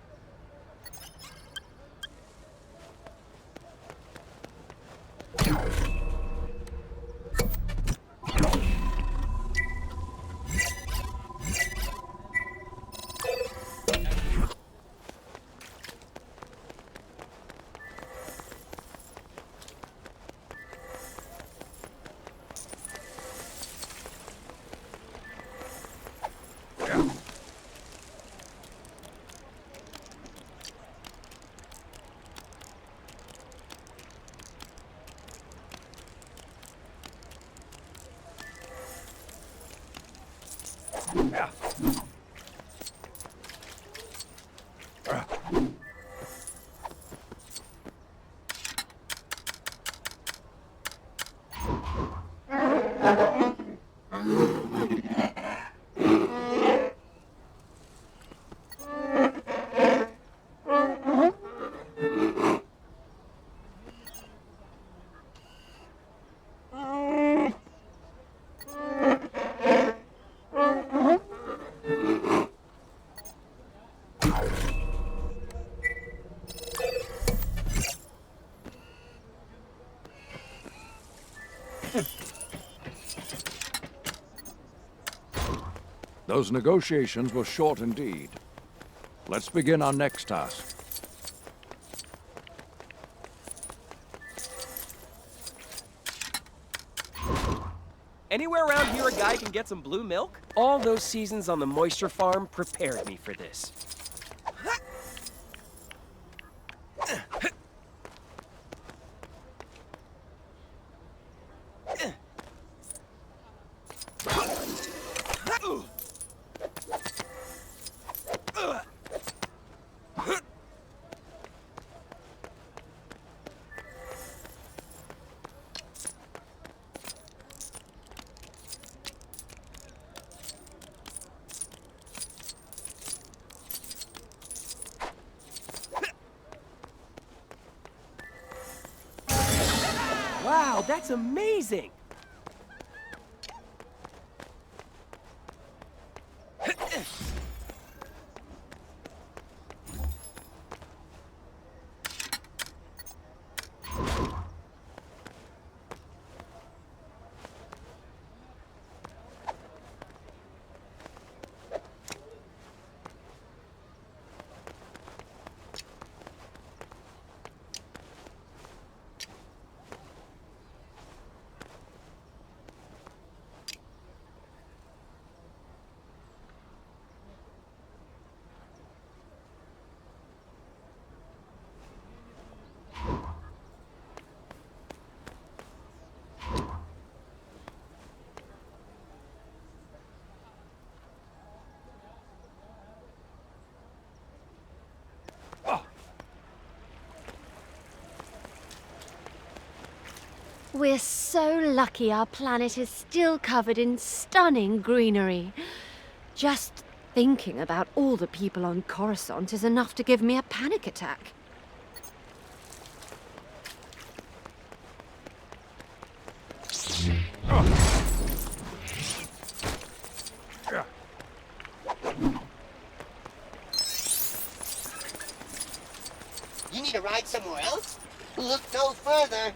Those negotiations were short indeed. Let's begin our next task. Anywhere around here a guy can get some blue milk? All those seasons on the moisture farm prepared me for this. Wow, that's amazing! We're so lucky our planet is still covered in stunning greenery. Just thinking about all the people on Coruscant is enough to give me a panic attack. You need a ride somewhere else? Look no further.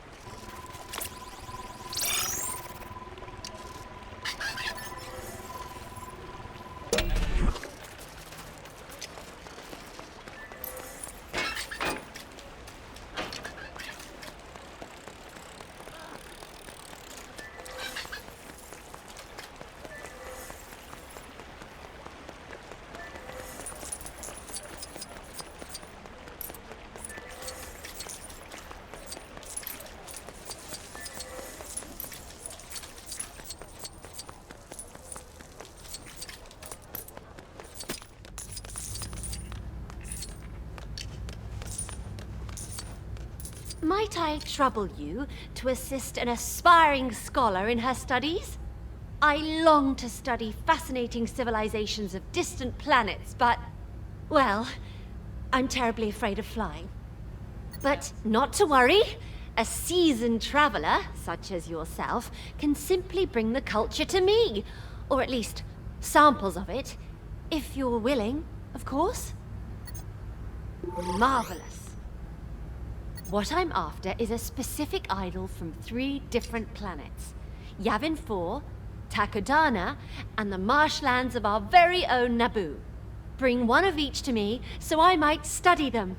Might I trouble you to assist an aspiring scholar in her studies? I long to study fascinating civilizations of distant planets, but, well, I'm terribly afraid of flying. But not to worry. A seasoned traveler, such as yourself, can simply bring the culture to me. Or at least, samples of it. If you're willing, of course. Marvelous. What I'm after is a specific idol from 3 different planets. Yavin 4, Takodana, and the marshlands of our very own Naboo. Bring one of each to me so I might study them.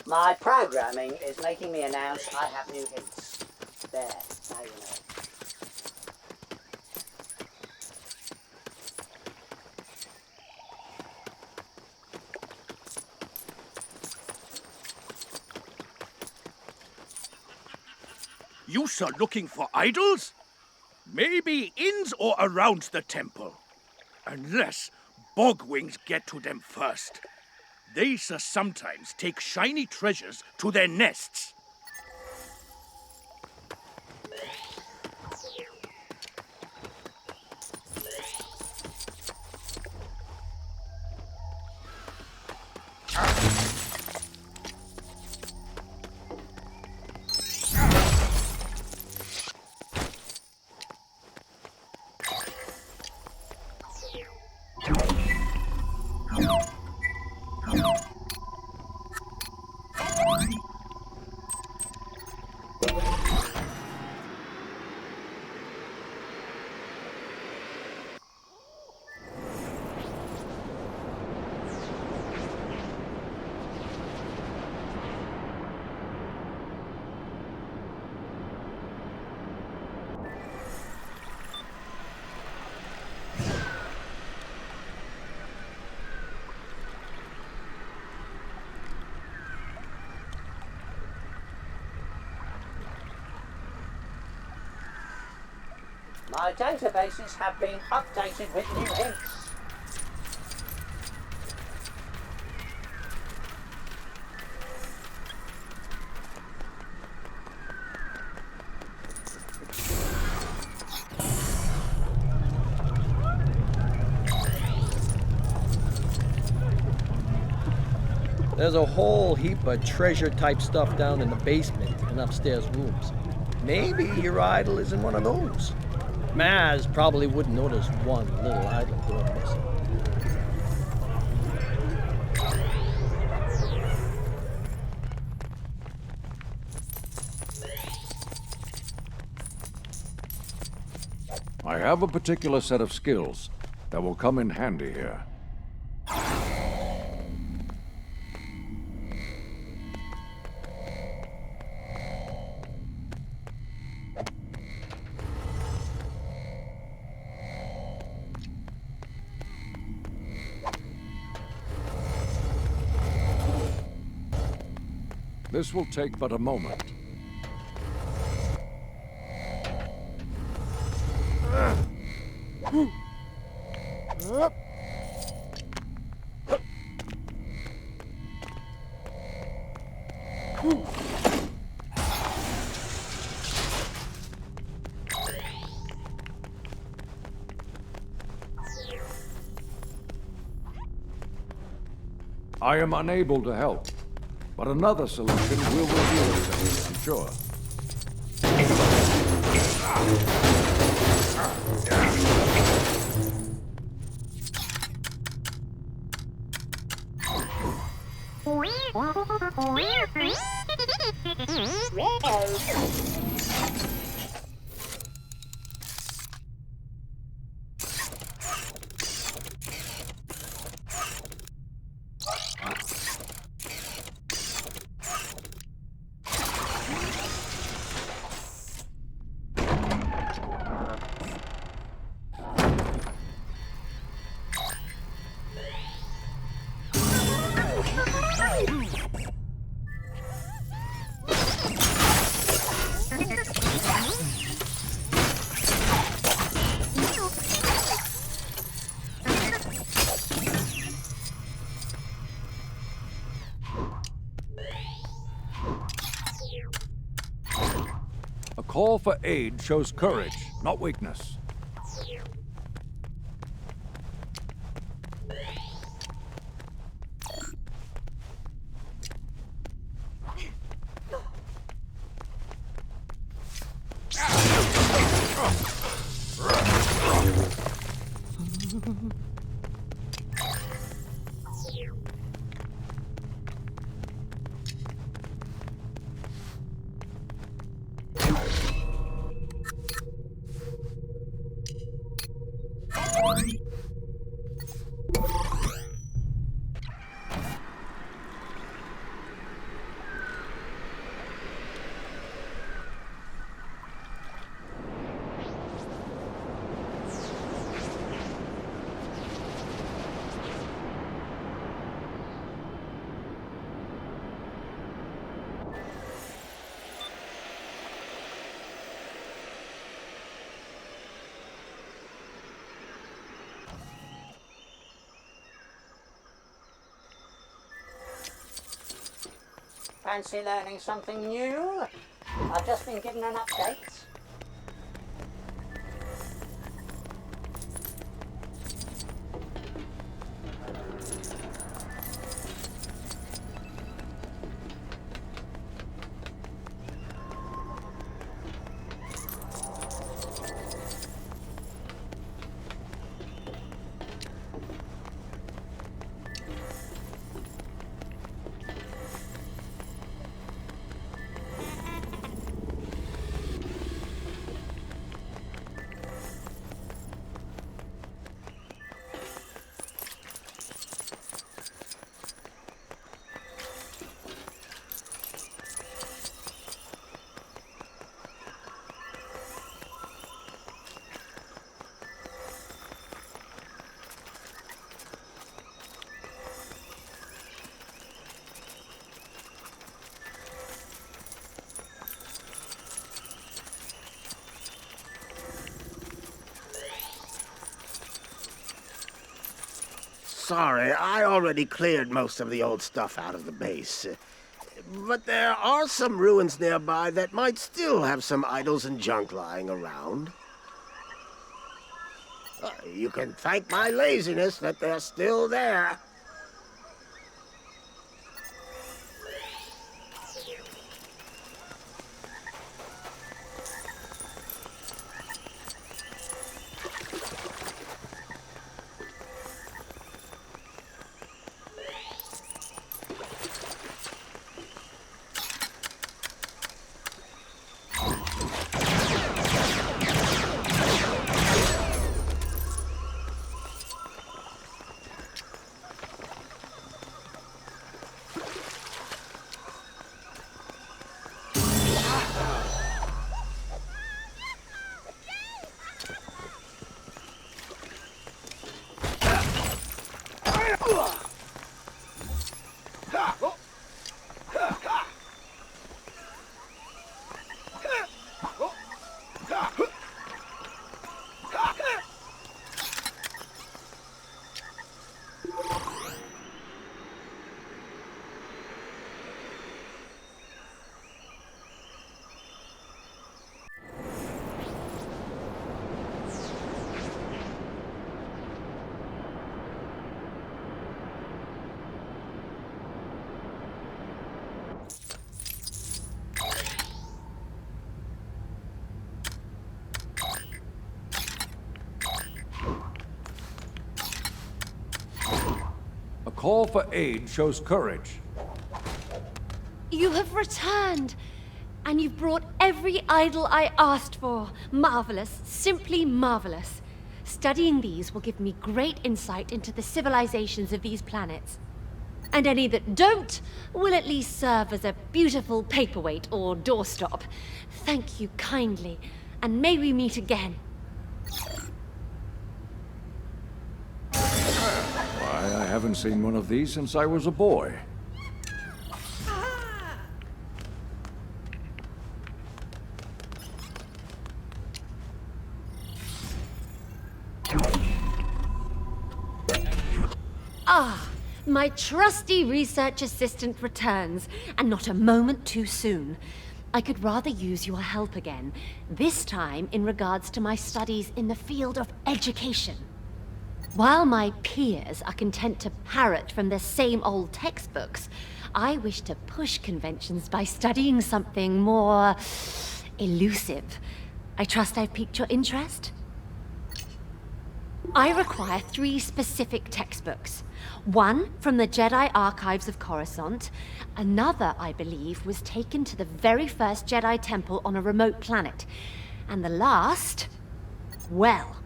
My programming is making me announce I have new hints. There, now you know. You sir looking for idols? Maybe in's or around the temple. Unless bogwings get to them first. They sometimes take shiny treasures to their nests. My databases have been updated with new hints. There's a whole heap of treasure-type stuff down in the basement and upstairs rooms. Maybe your idol is in one of those. Maz probably wouldn't notice one little idol going missing. I have a particular set of skills that will come in handy here. This will take but a moment. I am unable to help, but another solution will reveal itself, I'm sure. A call for aid shows courage, not weakness. Fancy learning something new? I've just been given an update. Sorry, I already cleared most of the old stuff out of the base. But there are some ruins nearby that might still have some idols and junk lying around. You can thank my laziness that they're still there. call for aid shows courage. You have returned, and you've brought every idol I asked for. Marvelous, simply marvelous. Studying these will give me great insight into the civilizations of these planets. And any that don't will at least serve as a beautiful paperweight or doorstop. Thank you kindly, and may we meet again. Why, I haven't seen one of these since I was a boy. Ah, my trusty research assistant returns, and not a moment too soon. I could rather use your help again, this time in regards to my studies in the field of education. While my peers are content to parrot from the same old textbooks, I wish to push conventions by studying something more elusive. I trust I've piqued your interest? I require 3 specific textbooks. One from the Jedi Archives of Coruscant. Another, I believe, was taken to the very first Jedi Temple on a remote planet. And the last... well,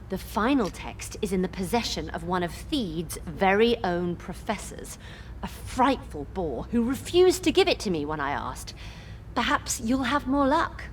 the final text is in the possession of one of Theed's very own professors. A frightful bore who refused to give it to me when I asked. Perhaps you'll have more luck.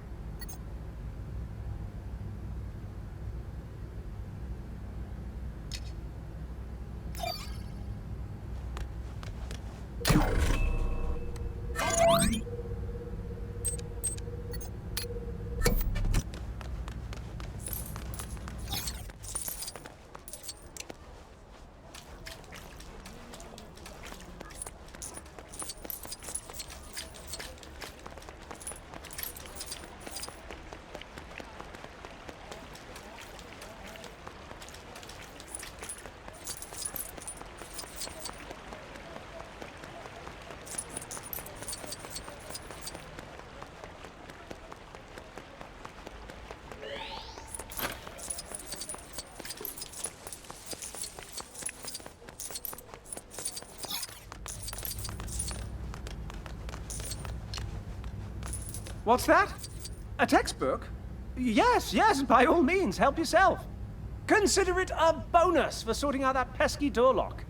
What's that? A textbook? Yes, yes, by all means, help yourself. Consider it a bonus for sorting out that pesky door lock.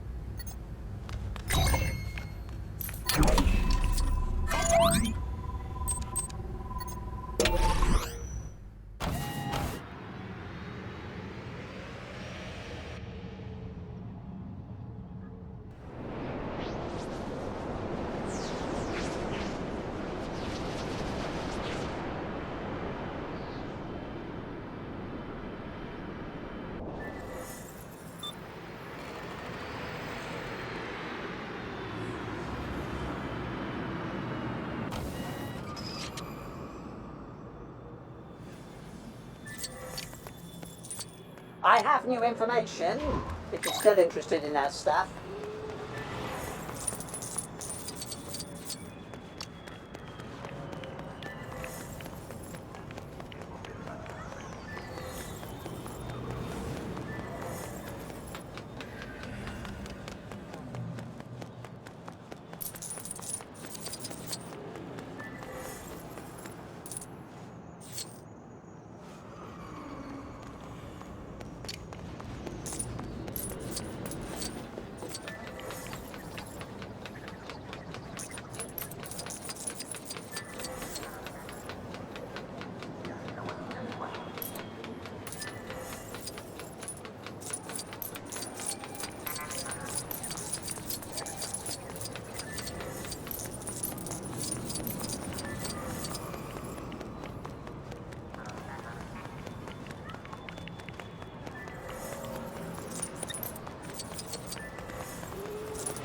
I have new information, if you're still interested in that stuff.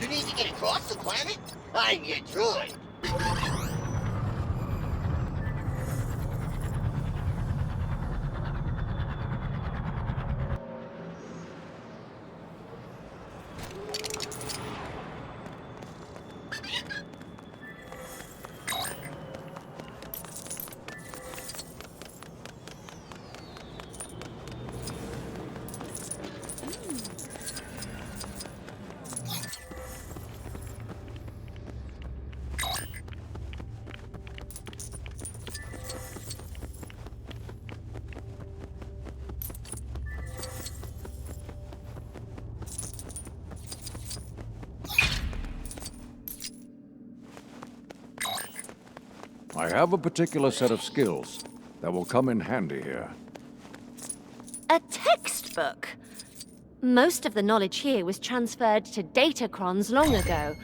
You need to get across the planet? I'm your droid. I have a particular set of skills that will come in handy here. A textbook? Most of the knowledge here was transferred to datacrons long ago.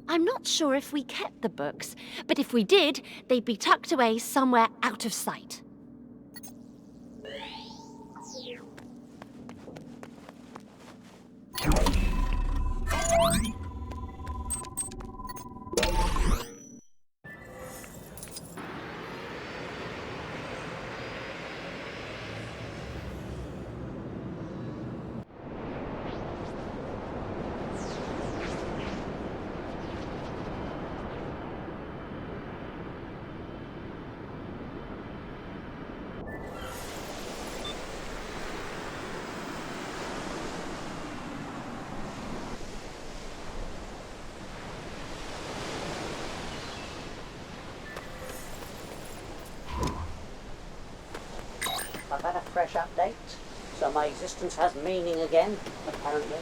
I'm not sure if we kept the books, but if we did, they'd be tucked away somewhere out of sight. I've had a fresh update, so my existence has meaning again, apparently.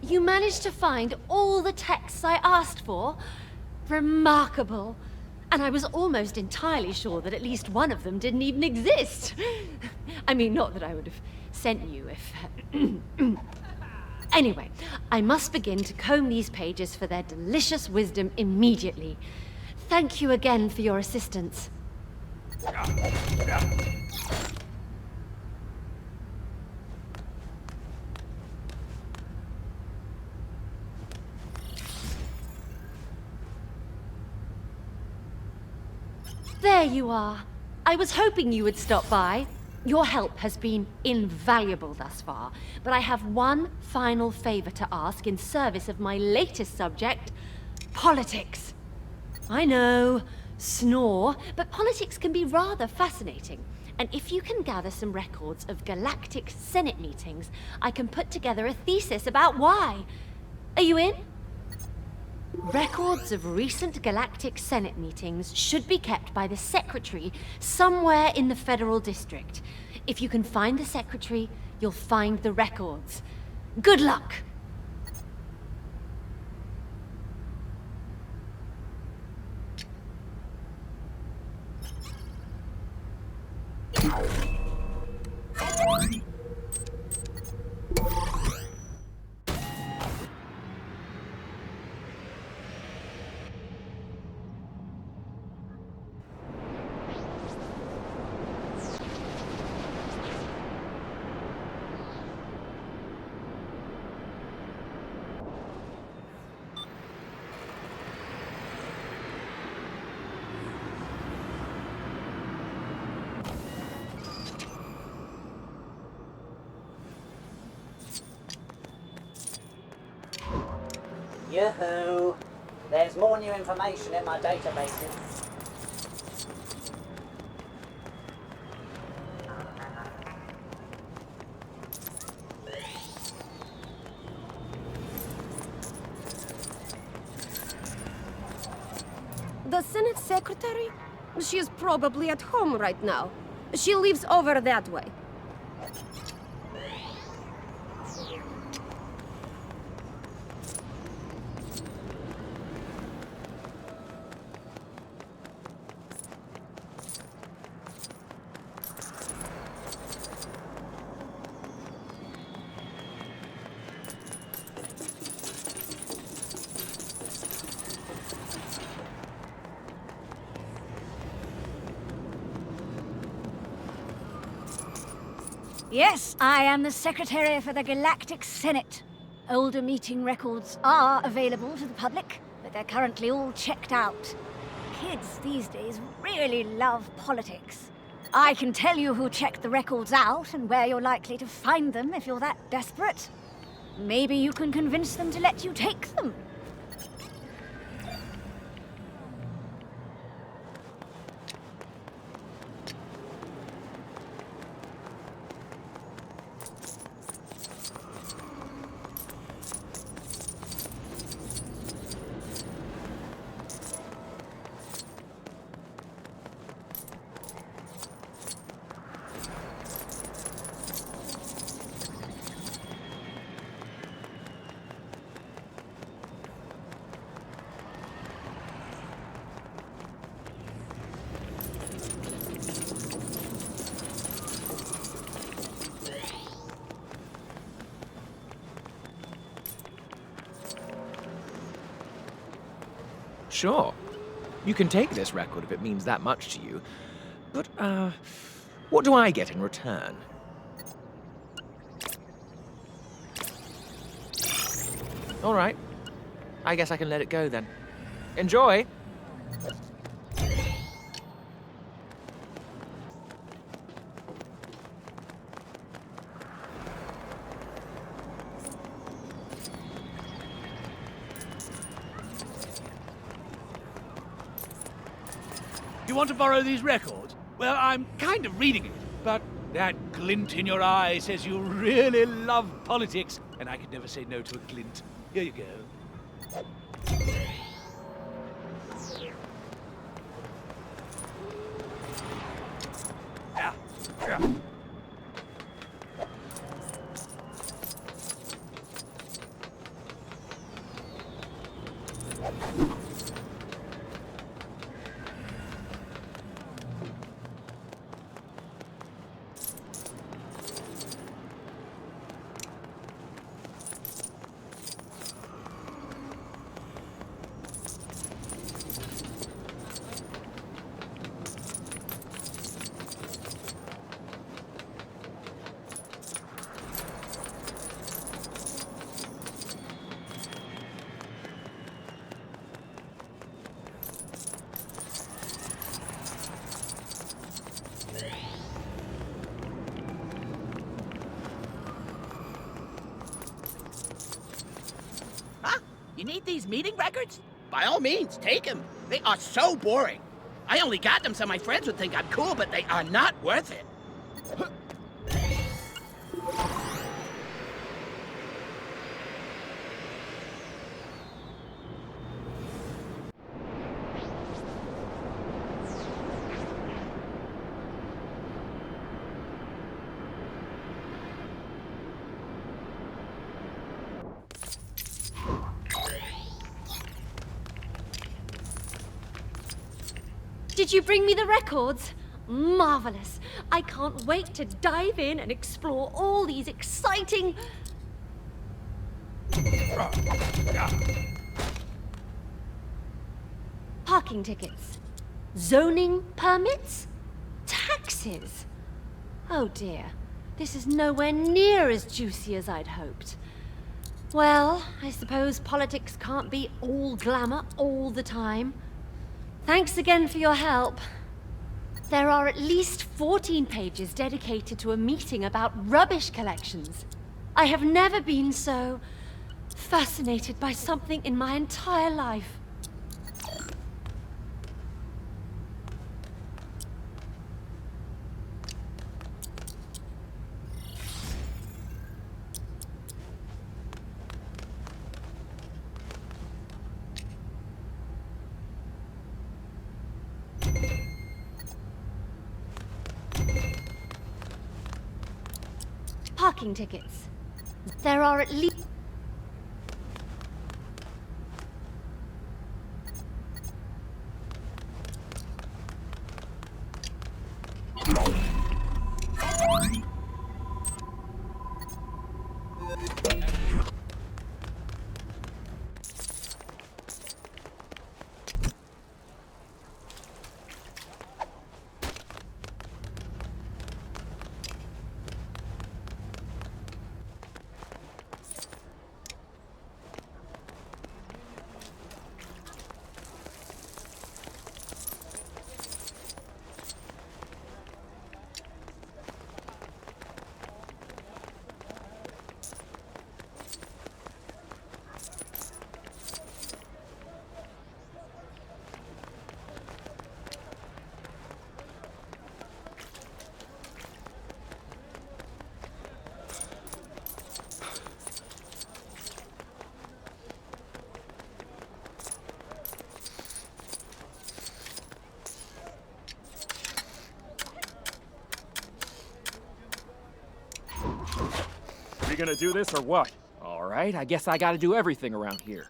You managed to find all the texts I asked for? Remarkable. And I was almost entirely sure that at least one of them didn't even exist. I mean, not that I would have sent you if... Anyway, I must begin to comb these pages for their delicious wisdom immediately. Thank you again for your assistance. There you are. I was hoping you would stop by. Your help has been invaluable thus far, but I have one final favor to ask in service of my latest subject, politics. I know, snore, but politics can be rather fascinating. And if you can gather some records of galactic Senate meetings, I can put together a thesis about why. Are you in? Records of recent galactic Senate meetings should be kept by the Secretary somewhere in the Federal District. If you can find the Secretary, you'll find the records. Good luck! Yoo-hoo! There's more new information in my databases. The Senate Secretary? She is probably at home right now. She lives over that way. Yes, I am the Secretary for the Galactic Senate. Older meeting records are available to the public, but they're currently all checked out. Kids these days really love politics. I can tell you who checked the records out and where you're likely to find them if you're that desperate. Maybe you can convince them to let you take them. Sure. You can take this record if it means that much to you. But, what do I get in return? All right. I guess I can let it go then. Enjoy! You want to borrow these records? Well, I'm kind of reading it, but that glint in your eye says you really love politics, and I could never say no to a glint. Here you go. Yeah. You need these meeting records? By all means, take them. They are so boring. I only got them so my friends would think I'm cool, but they are not worth it. Did you bring me the records? Marvelous. I can't wait to dive in and explore all these exciting... Parking tickets. Zoning permits. Taxes. Oh dear. This is nowhere near as juicy as I'd hoped. Well, I suppose politics can't be all glamour all the time. Thanks again for your help. There are at least 14 pages dedicated to a meeting about rubbish collections. I have never been so fascinated by something in my entire life. Parking tickets. There are at least... gonna do this or what? All right, I guess I gotta do everything around here.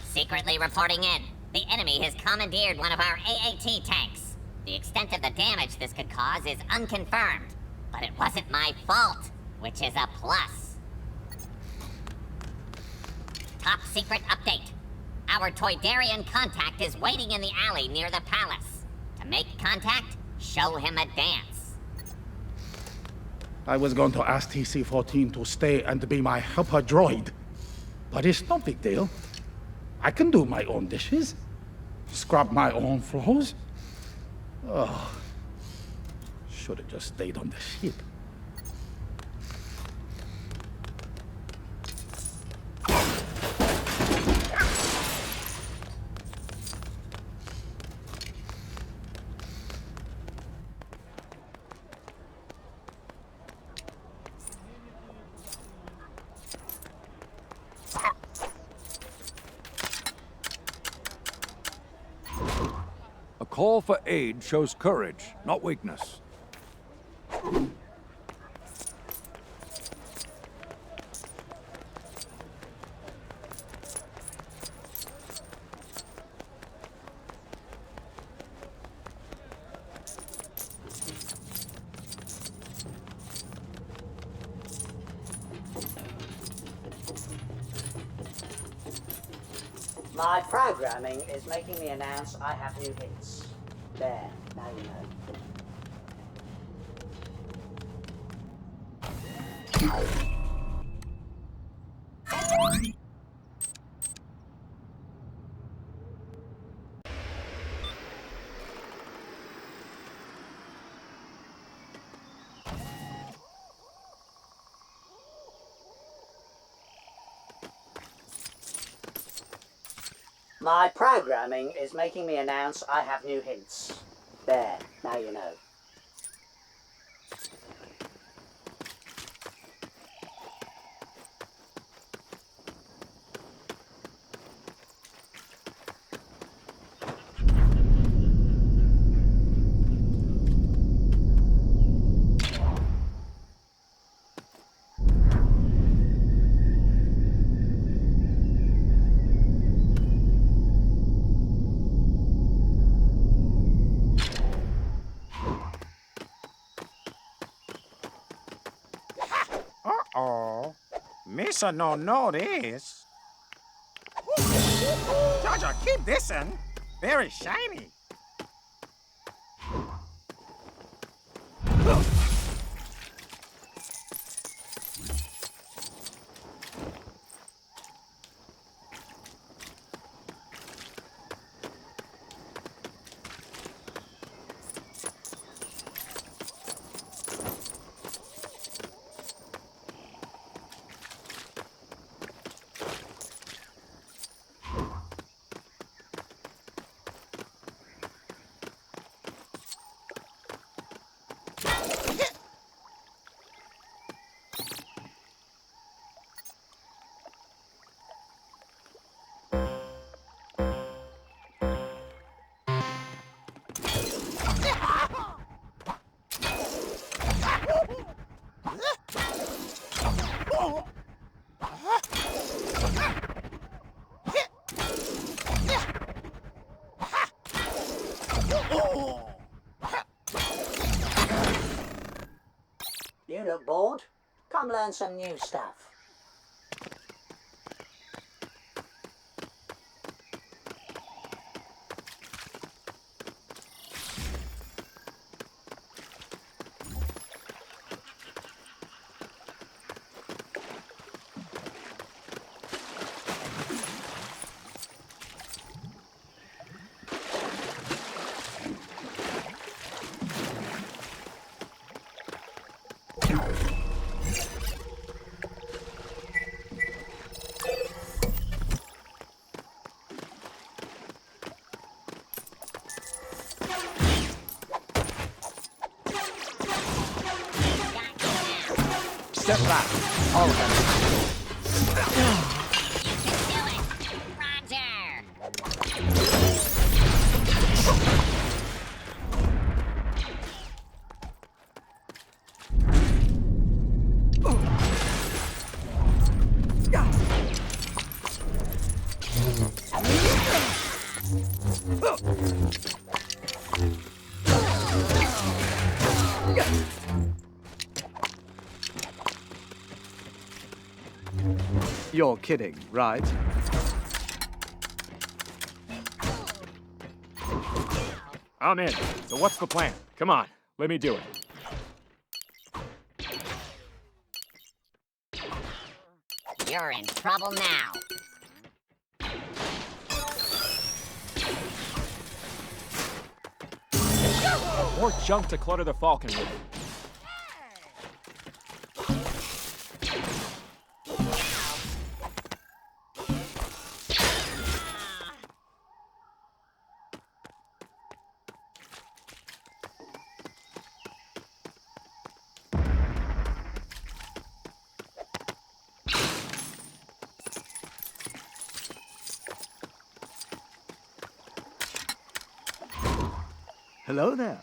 Secretly reporting in. The enemy has commandeered one of our AAT tanks. The extent of the damage this could cause is unconfirmed, but it wasn't my fault, which is a plus. Top secret update. Our Toydarian contact is waiting in the alley near the palace. To make contact, show him a dance. I was going to ask TC-14 to stay and be my helper droid, but it's no big deal. I can do my own dishes, scrub my own floors. Oh, should have just stayed on the ship. A call for aid shows courage, not weakness. My programming is making me announce I have new hits. There, now you know. My programming is making me announce I have new hints. There, now you know. Uh-oh. Missa no know this. Jojo, keep this in. Very shiny. You look bored? Come learn some new stuff. Step back. All of them. You're kidding, right? I'm in. So what's the plan? Come on, let me do it. You're in trouble now. More junk to clutter the Falcon with. Hello there.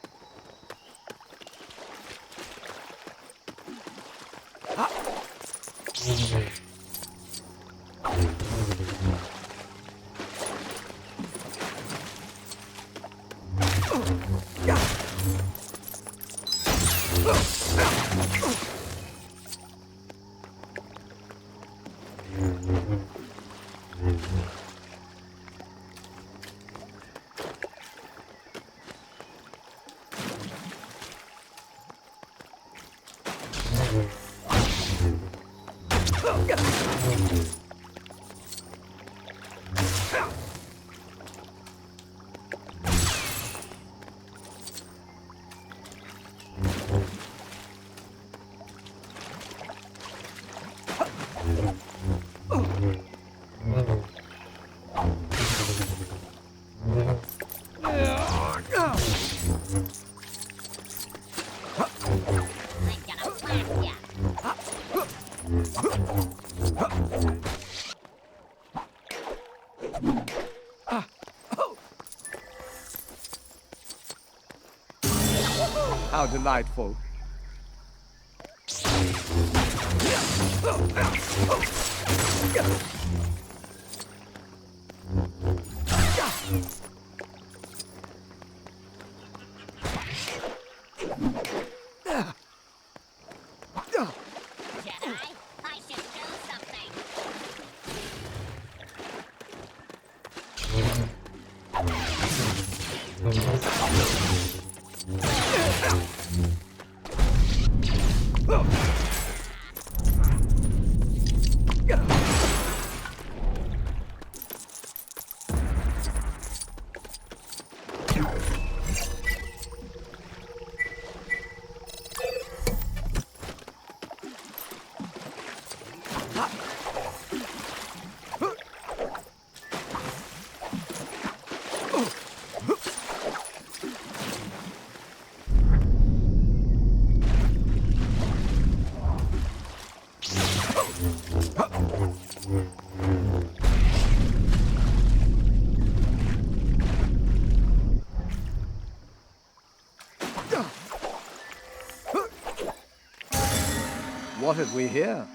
How delightful. What have we here?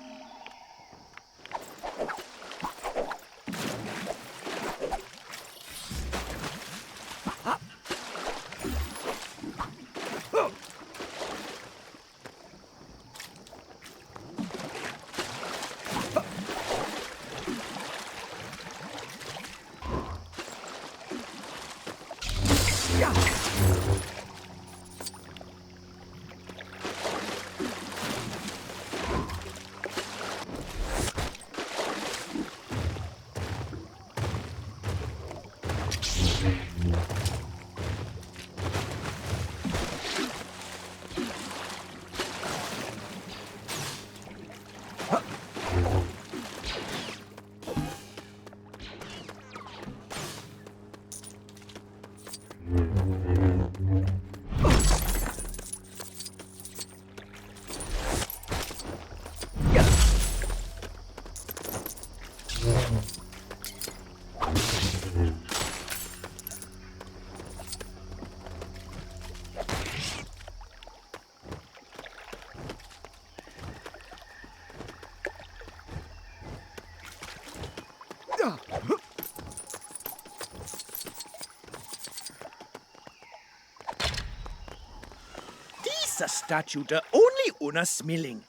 statue de only una smilling.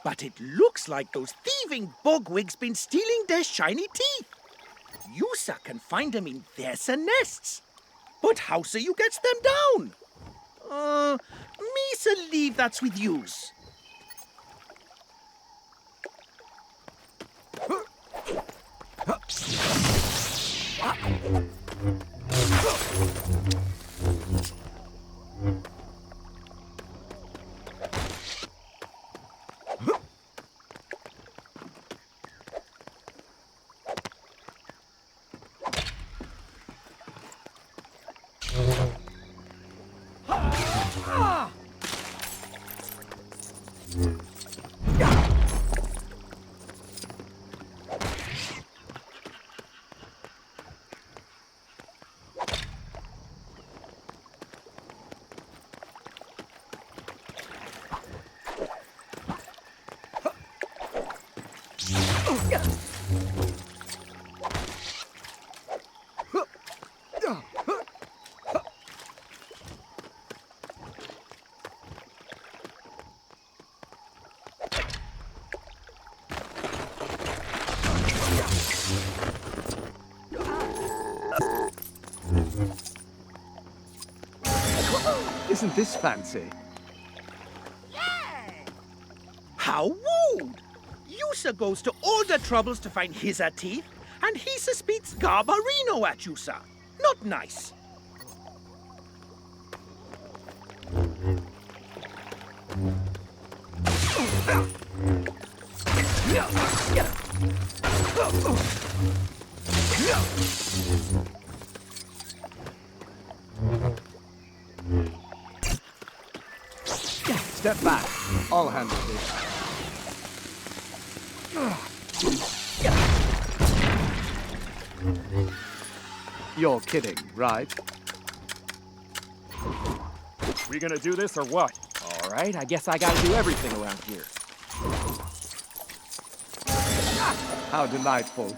But it looks like those thieving bogwigs been stealing their shiny teeth. Yusa can find them in their nests. But how say you gets them down? Me leave that's with yous. Isn't this fancy? How rude! Yusa goes to all the troubles to find his teeth, and he suspects Garbarino at Yusa. Not nice. Step back. I'll handle this. You're kidding, right? We gonna do this or what? All right, I guess I gotta do everything around here. How delightful.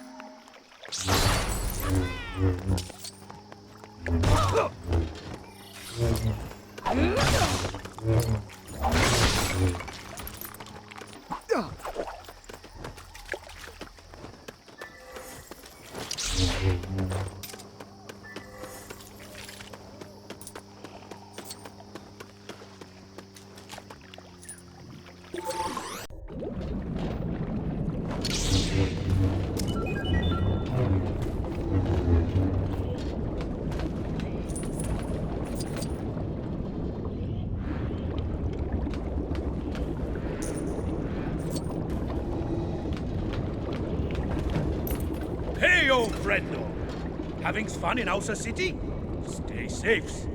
Hey, old friendo! Having fun in ASUS City? Stay safe.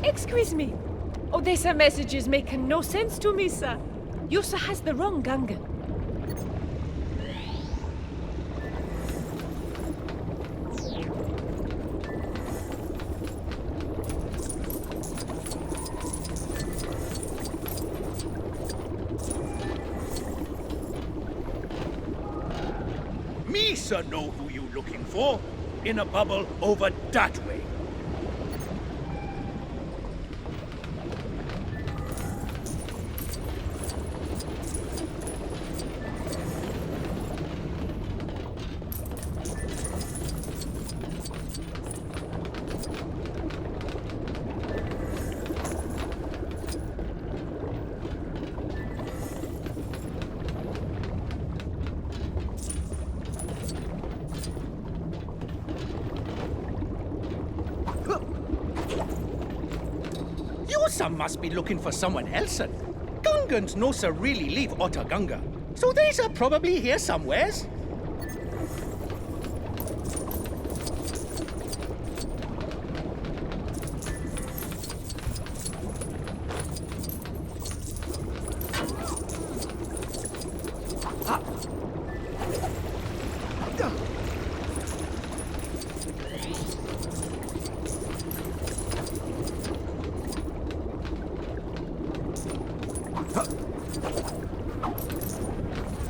Excuse me. Odessa messages make no sense to me, sir. Yusa has the wrong Gangan. Misa know who you looking for. In a bubble over that way. Some must be looking for someone else. Gungans no sir really leave Otagunga, so they's probably here somewheres.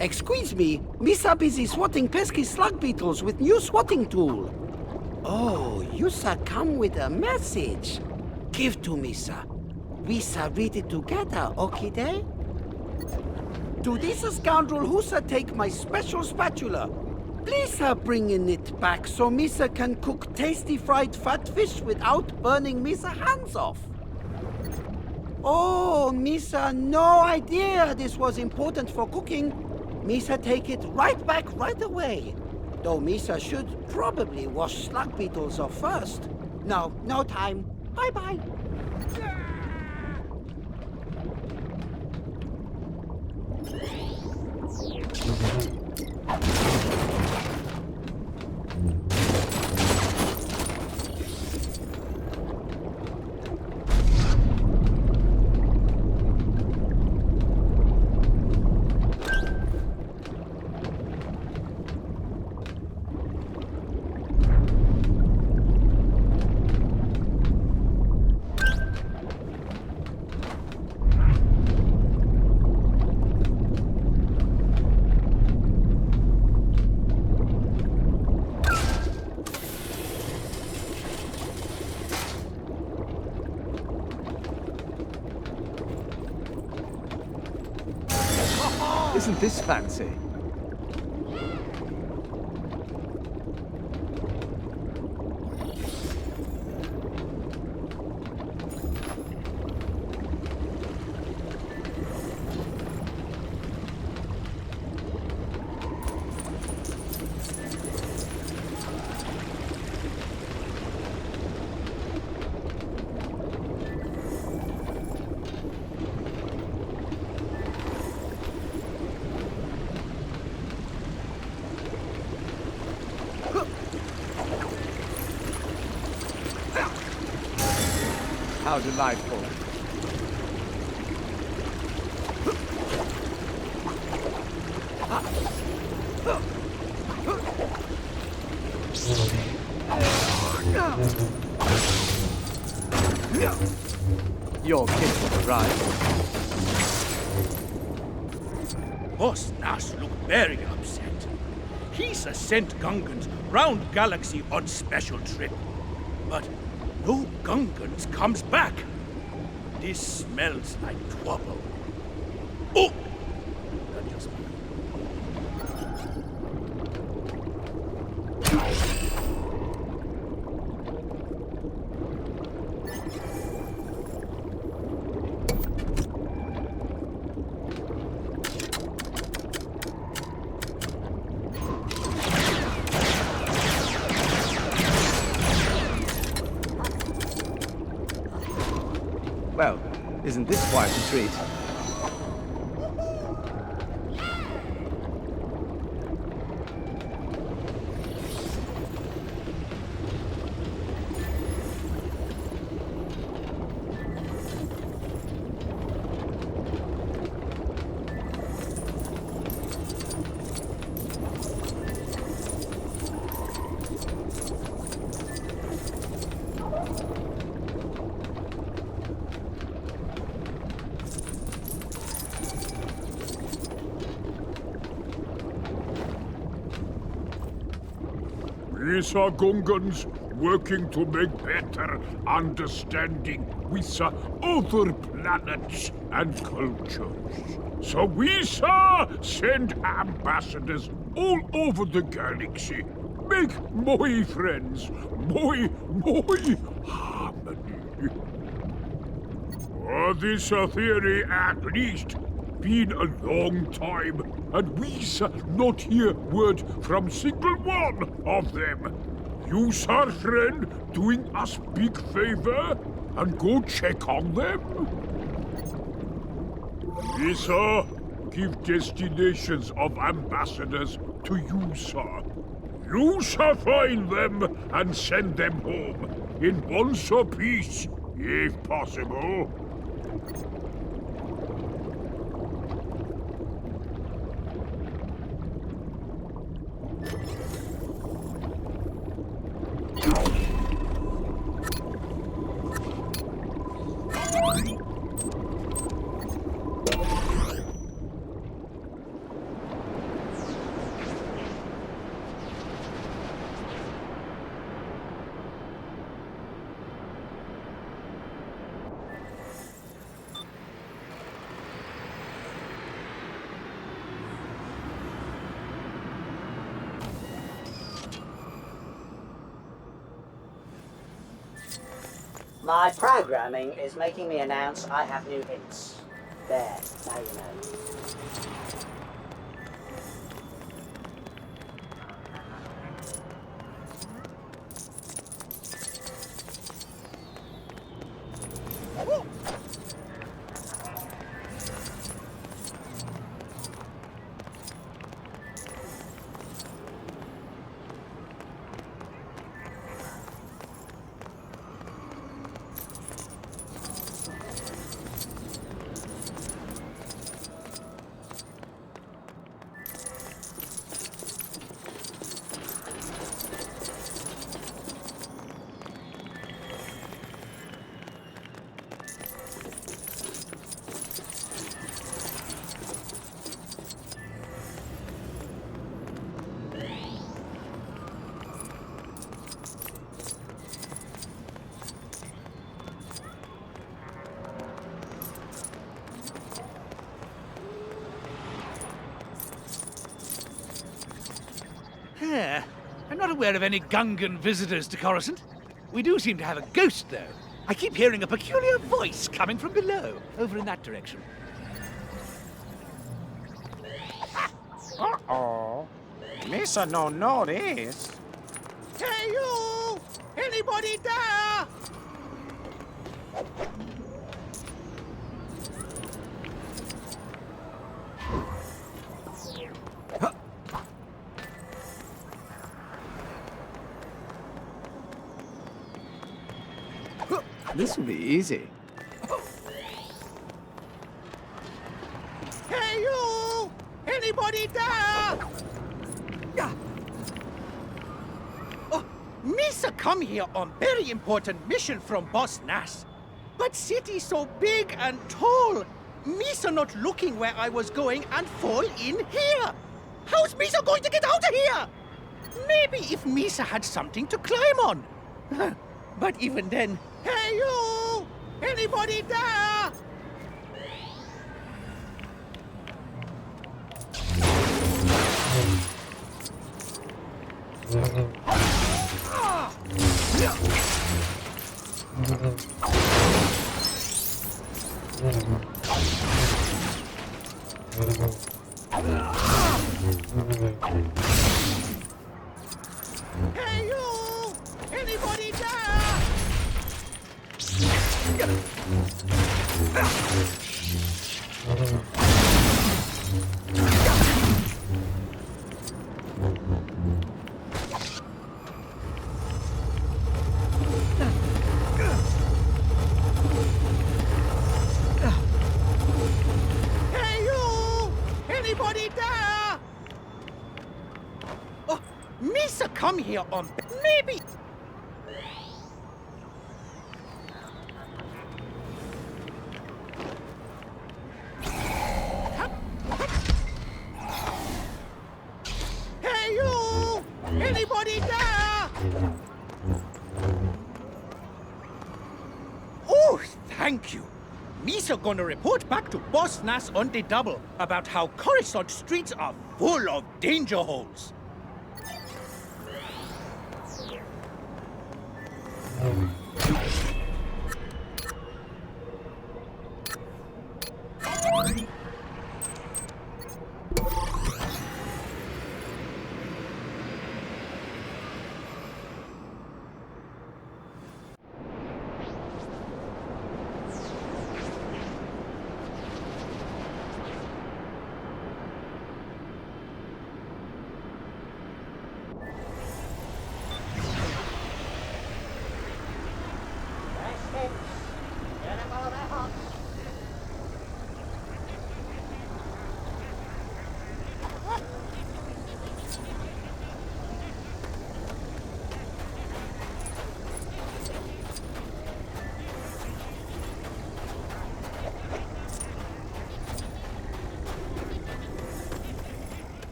Excuse me, Misa busy swatting pesky slug beetles with new swatting tool. Oh, you sir come with a message. Give to Misa. We sir read it together, okay day? To this scoundrel who sir take my special spatula. Please sir bringing it back so Misa can cook tasty fried fat fish without burning Misa hands off. Oh, Misa, no idea this was important for cooking. Misa take it right back right away. Though Misa should probably wash slug beetles off first. No time. Bye-bye. Isn't this fancy? How delightful. Your kit will arrive. Boss Nash look very upset. He's sent Gungans round galaxy on special trip. But no Gungans comes back. This smells like trouble. Oh! That just Well, isn't this quite a treat? These are Gungans working to make better understanding with other planets and cultures. So we send ambassadors all over the galaxy. Make moi friends, moi harmony. This theory at least been a long time, and we not hear word from single one of them. You, sir, friend, doing us big favor and go check on them? We, sir, give destinations of ambassadors to you, sir. You shall find them and send them home in one piece, if possible. My programming is making me announce I have new hints. There, now you know. I'm not aware of any Gungan visitors to Coruscant. We do seem to have a ghost, though. I keep hearing a peculiar voice coming from below, over in that direction. Uh-oh. Misa no know this. Hey, you! Anybody there? This will be easy. Hey, you! Anybody there? Oh, Misa come here on very important mission from Boss Nass. But city so big and tall. Misa not looking where I was going and fall in here. How's Misa going to get out of here? Maybe if Misa had something to climb on. But even then, hey you! Anybody there? Hey you! Anybody there? Hey you! Anybody there? Oh, Misa come here on maybe. Hey you! Anybody there? Oh, thank you. Misa gonna report back to Boss Nass on the double about how Coruscant streets are full of danger holes.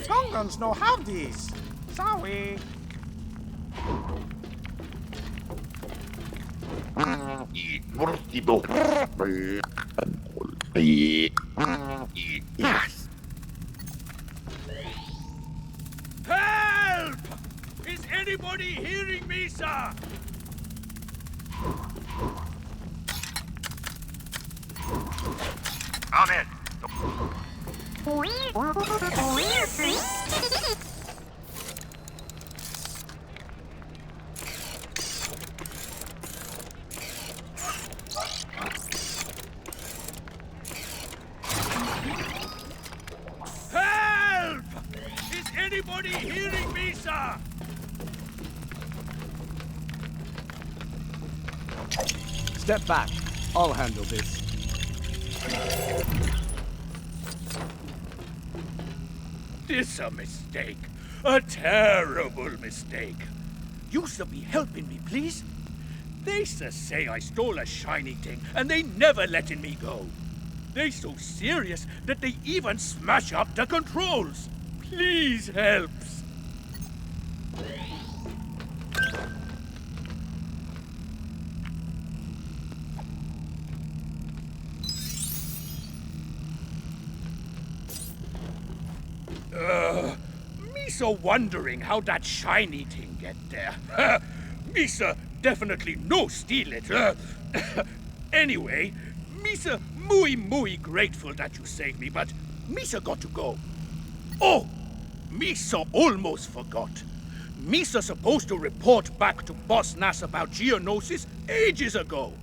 Gungans no have these. Sorry. Help! Is anybody hearing me, sir? I'm in. Help! Is anybody hearing me, sir? Step back. I'll handle this. This a mistake. A terrible mistake. You should be helping me, please. They say I stole a shiny thing, and they never letting me go. They so serious that they even smash up the controls. Please help. Misa wondering how that shiny thing get there. Misa definitely no steal it. Anyway, Misa muy grateful that you saved me, but Misa got to go. Oh, Misa almost forgot. Misa supposed to report back to Boss Nass about Geonosis ages ago.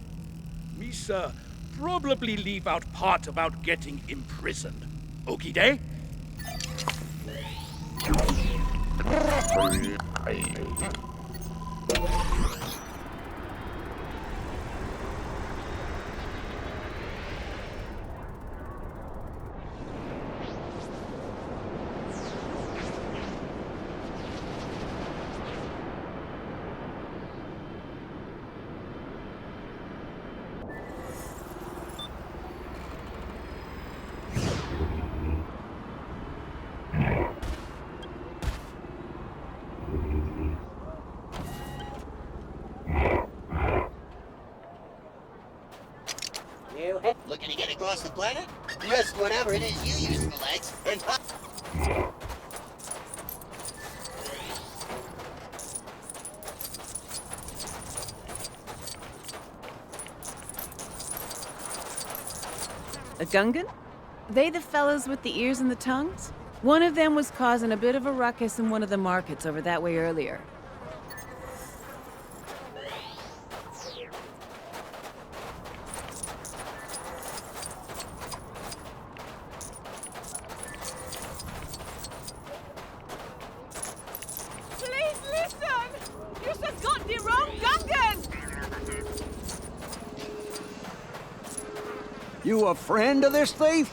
Misa probably leave out part about getting imprisoned. Okie day? Looking to get across the planet? Just whatever it is you use for legs and pop. A Gungan? They the fellas with the ears and the tongues? One of them was causing a bit of a ruckus in one of the markets over that way earlier. Please listen! You have got the wrong Gungan! You a friend of this thief?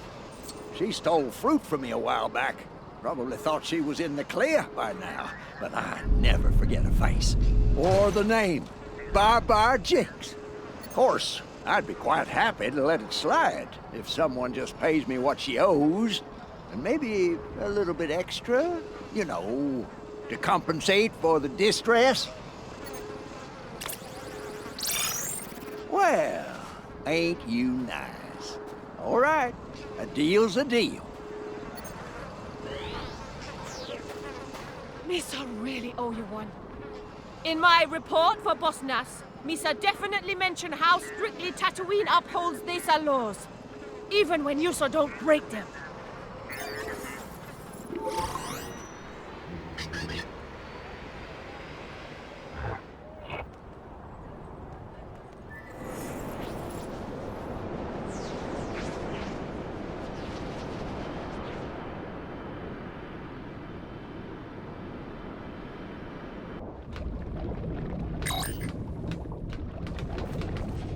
She stole fruit from me a while back. Probably thought she was in the clear by now, but I never forget a face. Or the name, Bar Jinx. Of course, I'd be quite happy to let it slide if someone just pays me what she owes, and maybe a little bit extra, you know, to compensate for the distress. Well, ain't you nice? All right, a deal's a deal. Misa really owe you one. In my report for Boss Nass, Misa definitely mentioned how strictly Tatooine upholds these laws, even when you so don't break them.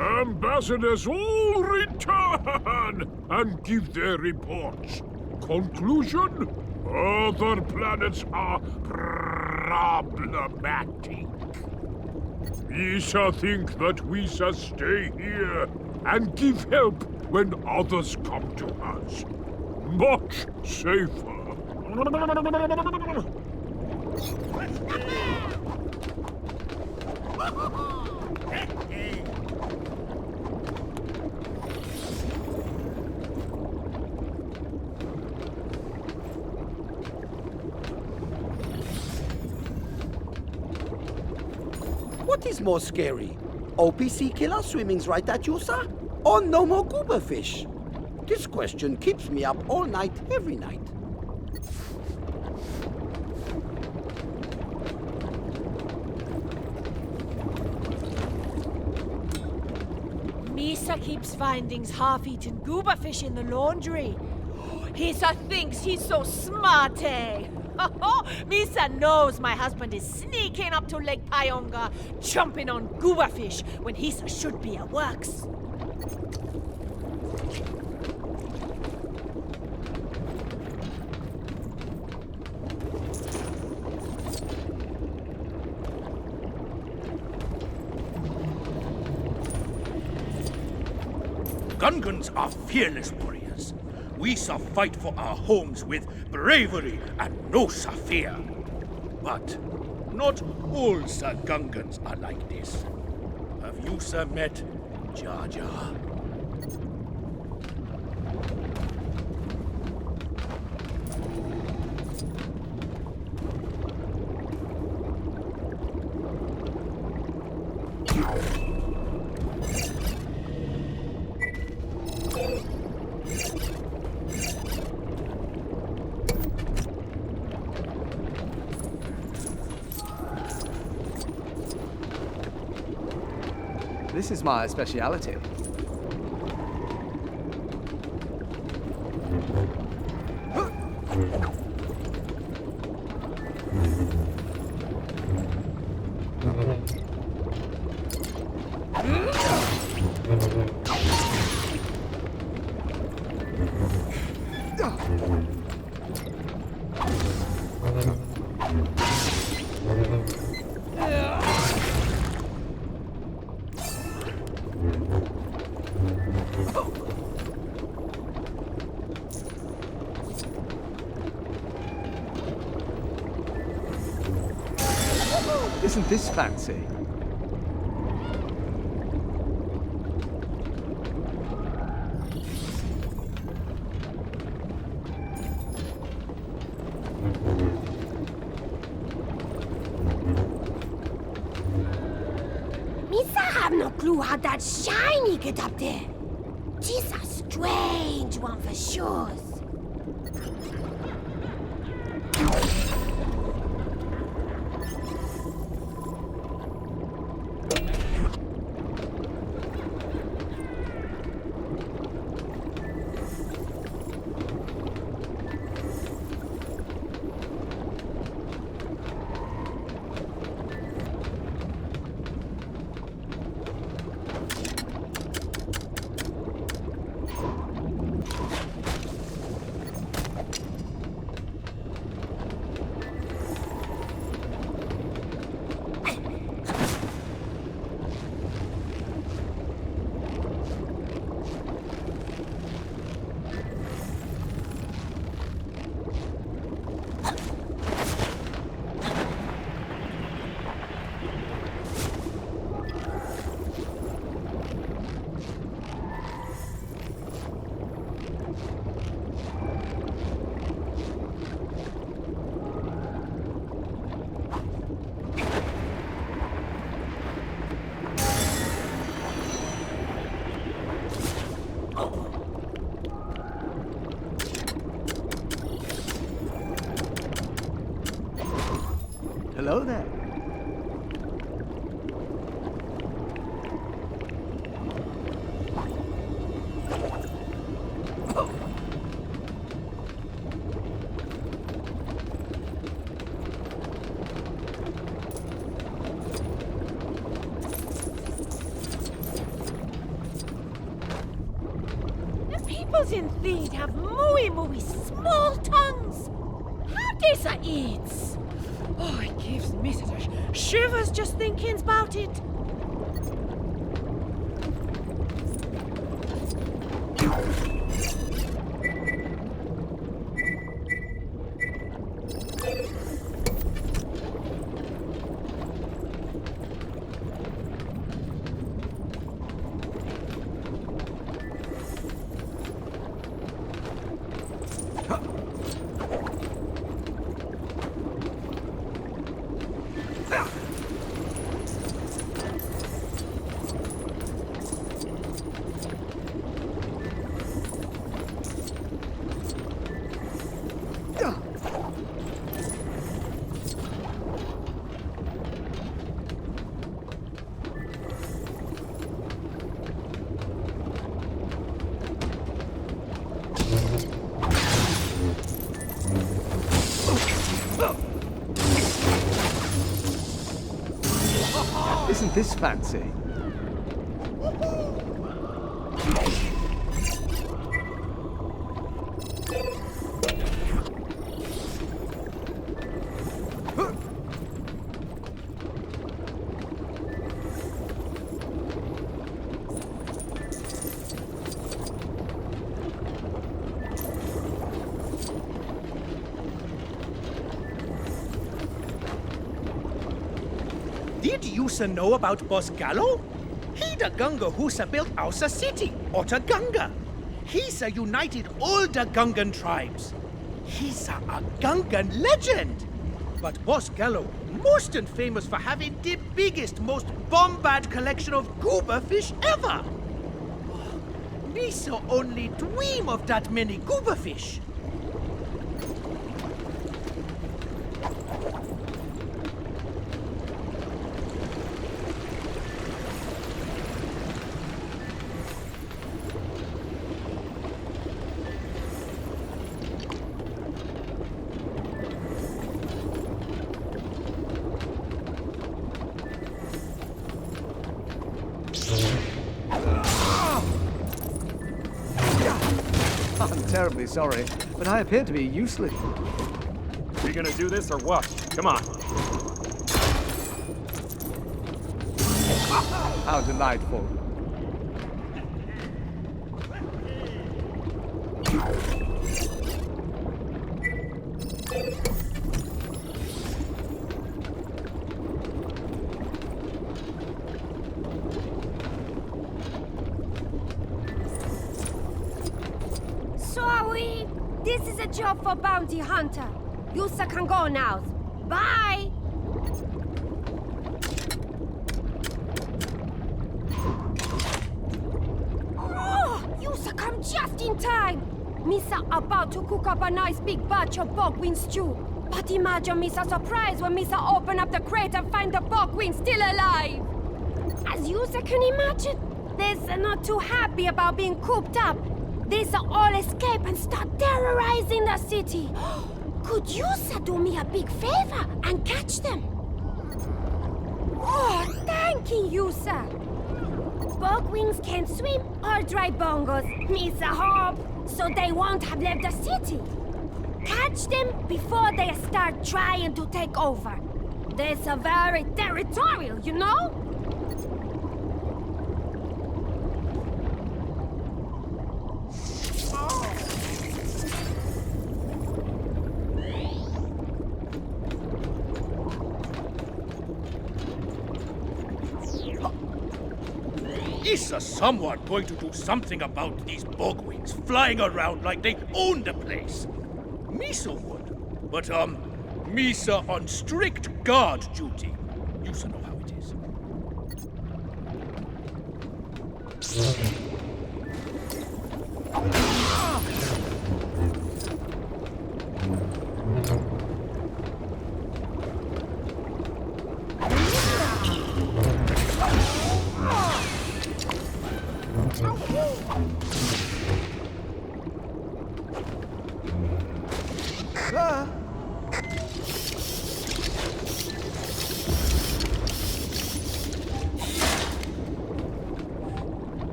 Ambassadors all return and give their reports. Conclusion? Other planets are problematic. Misa think that we shall stay here and give help when others come to us. Much safer. What is more scary? OPC killer swimming's right at you, sir? Or no more goober fish? This question keeps me up all night, every night. Misa keeps finding half-eaten goober fish in the laundry. Misa thinks he's so smart, eh? Misa knows my husband is sneaking up to Lake Pyonga, chomping on goober fish when Misa should be at works. Gungans are fearless warriors. We shall fight for our homes with bravery and no fear. But not all Sir Gungans are like this. Have you, sir, met Jar Jar? This is my speciality. Isn't this fancy? Misa have no clue how that shiny get up there. She's a strange one for sure. Hello there. Peoples in Theed have mooey small tongues. How does I eat? Oh, it gives me such shivers just thinking about it. Isn't this fancy? Did Yusa know about Boss Gallo? He the Gunga whosa built Ausa City, Otta Gunga. He's a united all the Gungan tribes. He's a Gungan legend. But Boss Gallo, most and famous for having the biggest, most bombard collection of goober fish ever. Me so only dream of that many goober fish. I'm terribly sorry, but I appear to be useless. We gonna do this or what? Come on. How delightful. Sorry, this is a job for bounty hunter. Yusa can go now. Bye. Oh, Yusa come just in time. Misa about to cook up a nice big batch of bogwing stew. But imagine Misa surprise when Misa open up the crate and find the bogwing still alive. As Yusa can imagine, they're not too happy about being cooped up. They all escape and start terrorizing the city. Could Yusa do me a big favor and catch them? Oh, thank you, Yusa. Bogwings can't swim or dry bongos, Misa hope, so they won't have left the city. Catch them before they start trying to take over. They're very territorial, you know? Is someone going to do something about these bogwings flying around like they own the place? Misa would, but Misa on strict guard duty. You know how it is.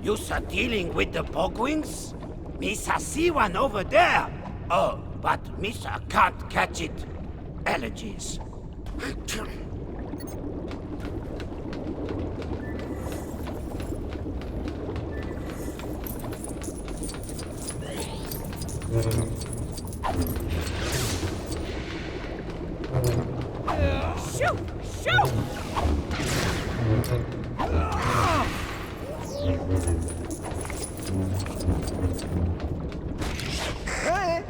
You are dealing with the bogwings? Misa see one over there. Oh, but Misa can't catch it. Allergies. Shoot! Shoot! Hey.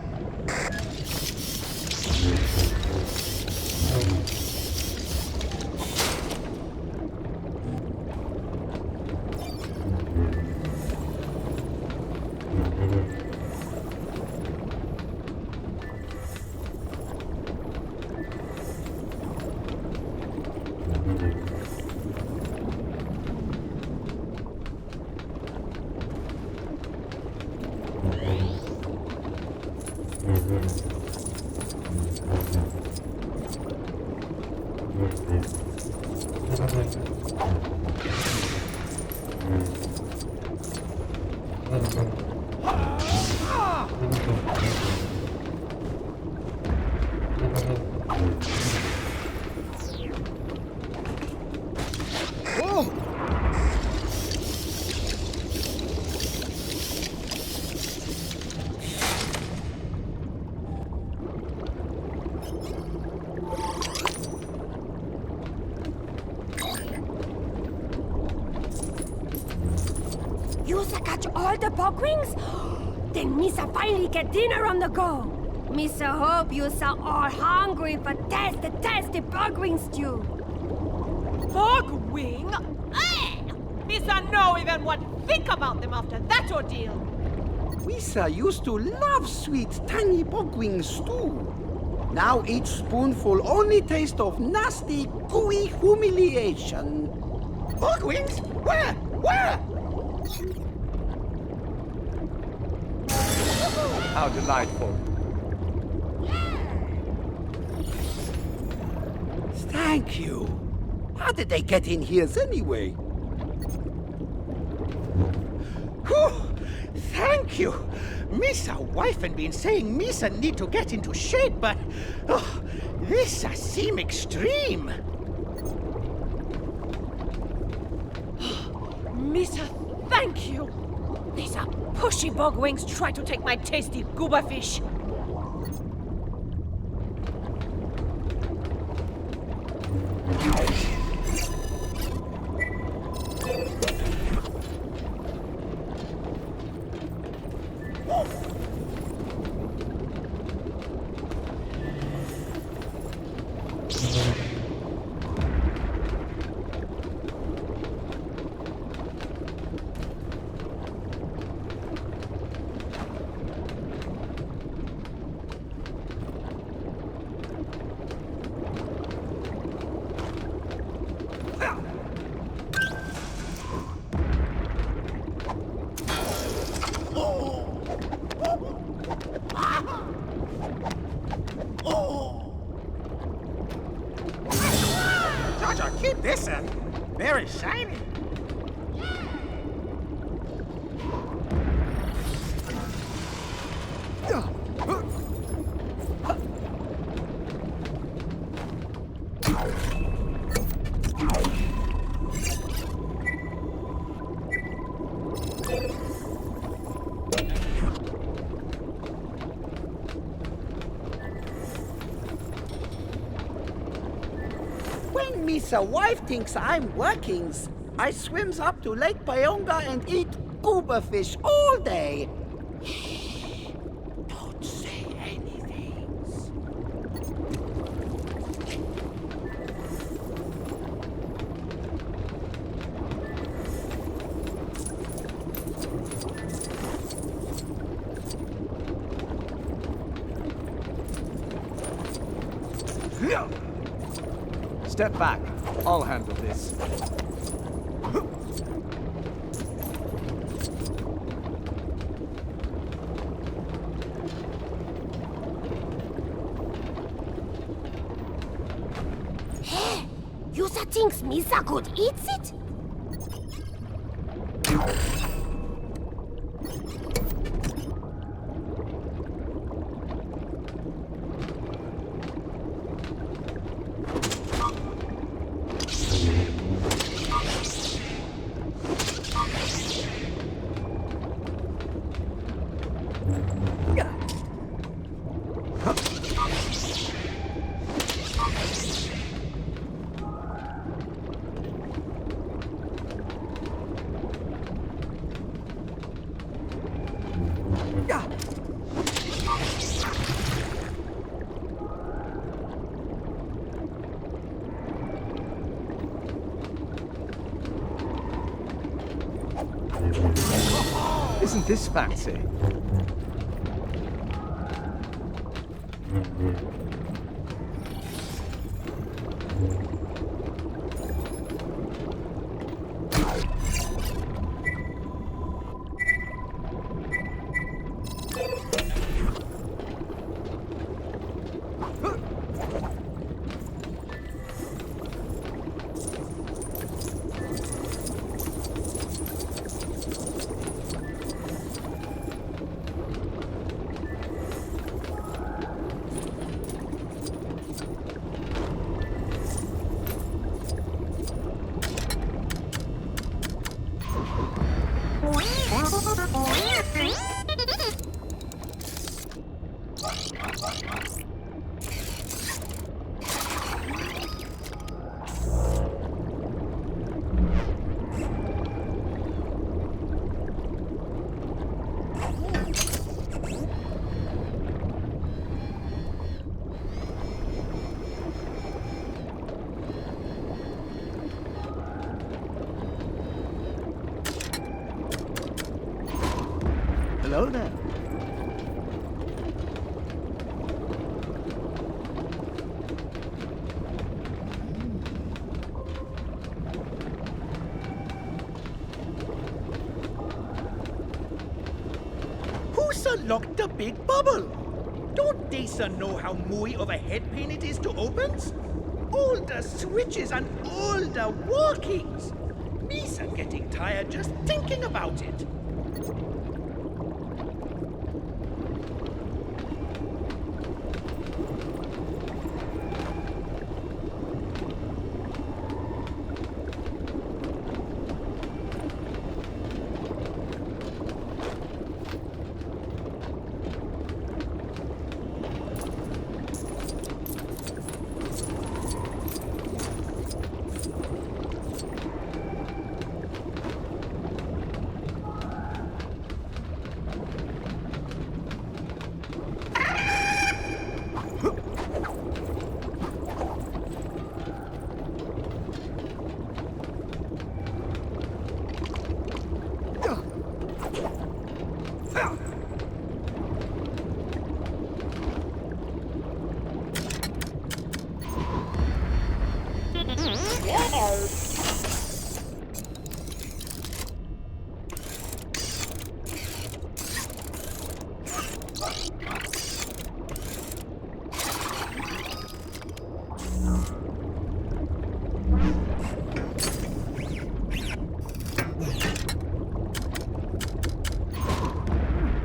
All the bogwings? Then Misa finally get dinner on the go. Misa hope you are all hungry for tasty bogwing stew. Bogwing? Misa know even what to think about them after that ordeal. Misa used to love sweet, tiny bogwing stew. Now each spoonful only taste of nasty, gooey humiliation. Bogwings? Where? Where? How delightful. Thank you. How did they get in here anyway? Whew, thank you. Misa wife and been saying Misa need to get into shape, but this seem extreme. Misa, thank you. These are pushy bogwings try to take my tasty goober fish. Jojo, keep this in. Very shiny. Misa wife thinks I'm working. I swims up to Lake Pyonga and eat goober fish all day. Shh, don't say anything. Step back. I'll handle this. Hey, Yusa thinks Misa could eat it? Isn't this fancy? Hello there. Who's locked the big bubble? Don't they know how mooey of a head pain it is to opens? All the switches and all the walkings. Me's getting tired just thinking about it.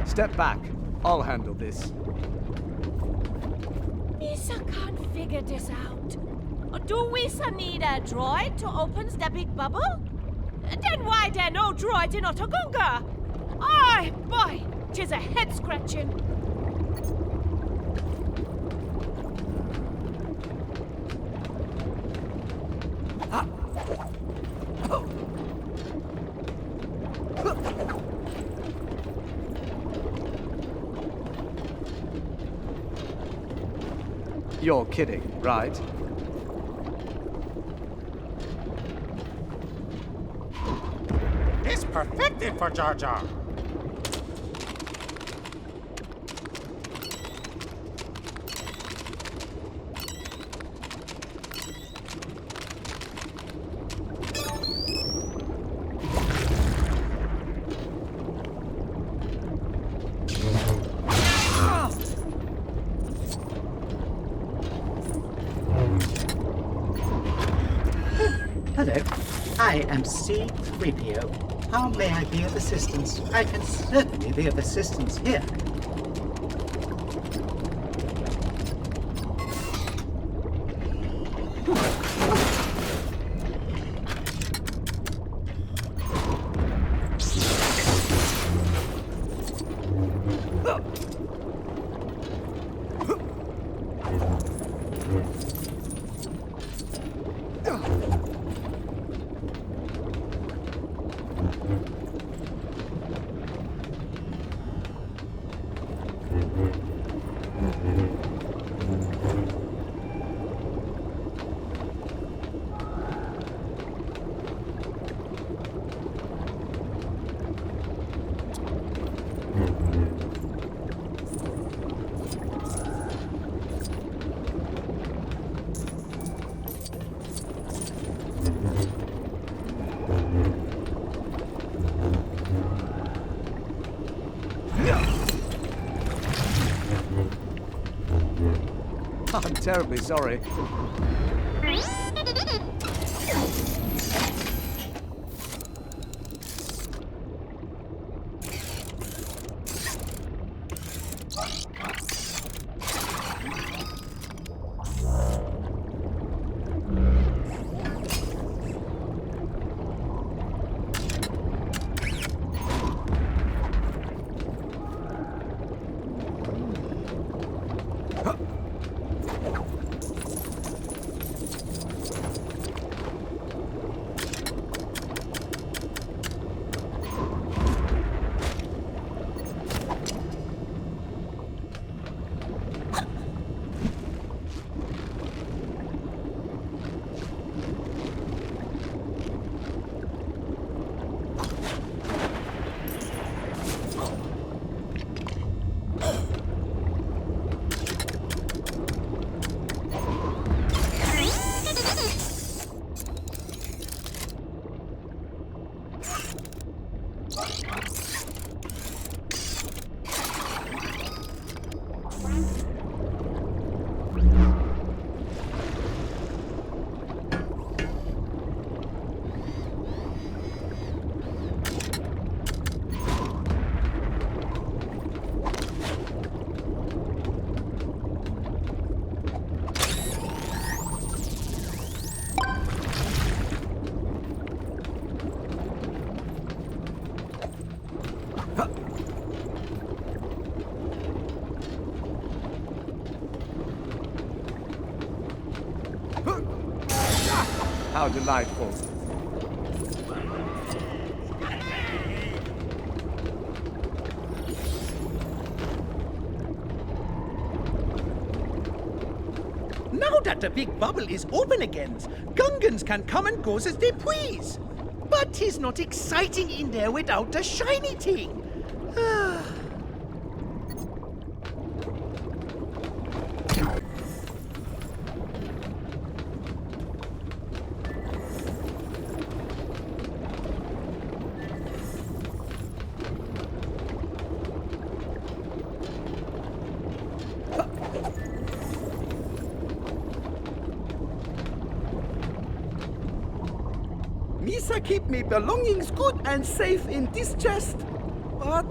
Step back. I'll handle this. Misa can't figure this out. Do we need a droid to open the big bubble? Then why there no droid in Otogunga? Aye, boy, 'tis a head scratching. You're kidding, right? It's perfected for Jar Jar. Hello, I am C-3PO. How may I be of assistance? I can certainly be of assistance here. terribly sorry. How delightful. Now that the big bubble is open again, Gungans can come and go as they please. But 'tis not exciting in there without the shiny thing. Misa keep me belongings good and safe in this chest. But,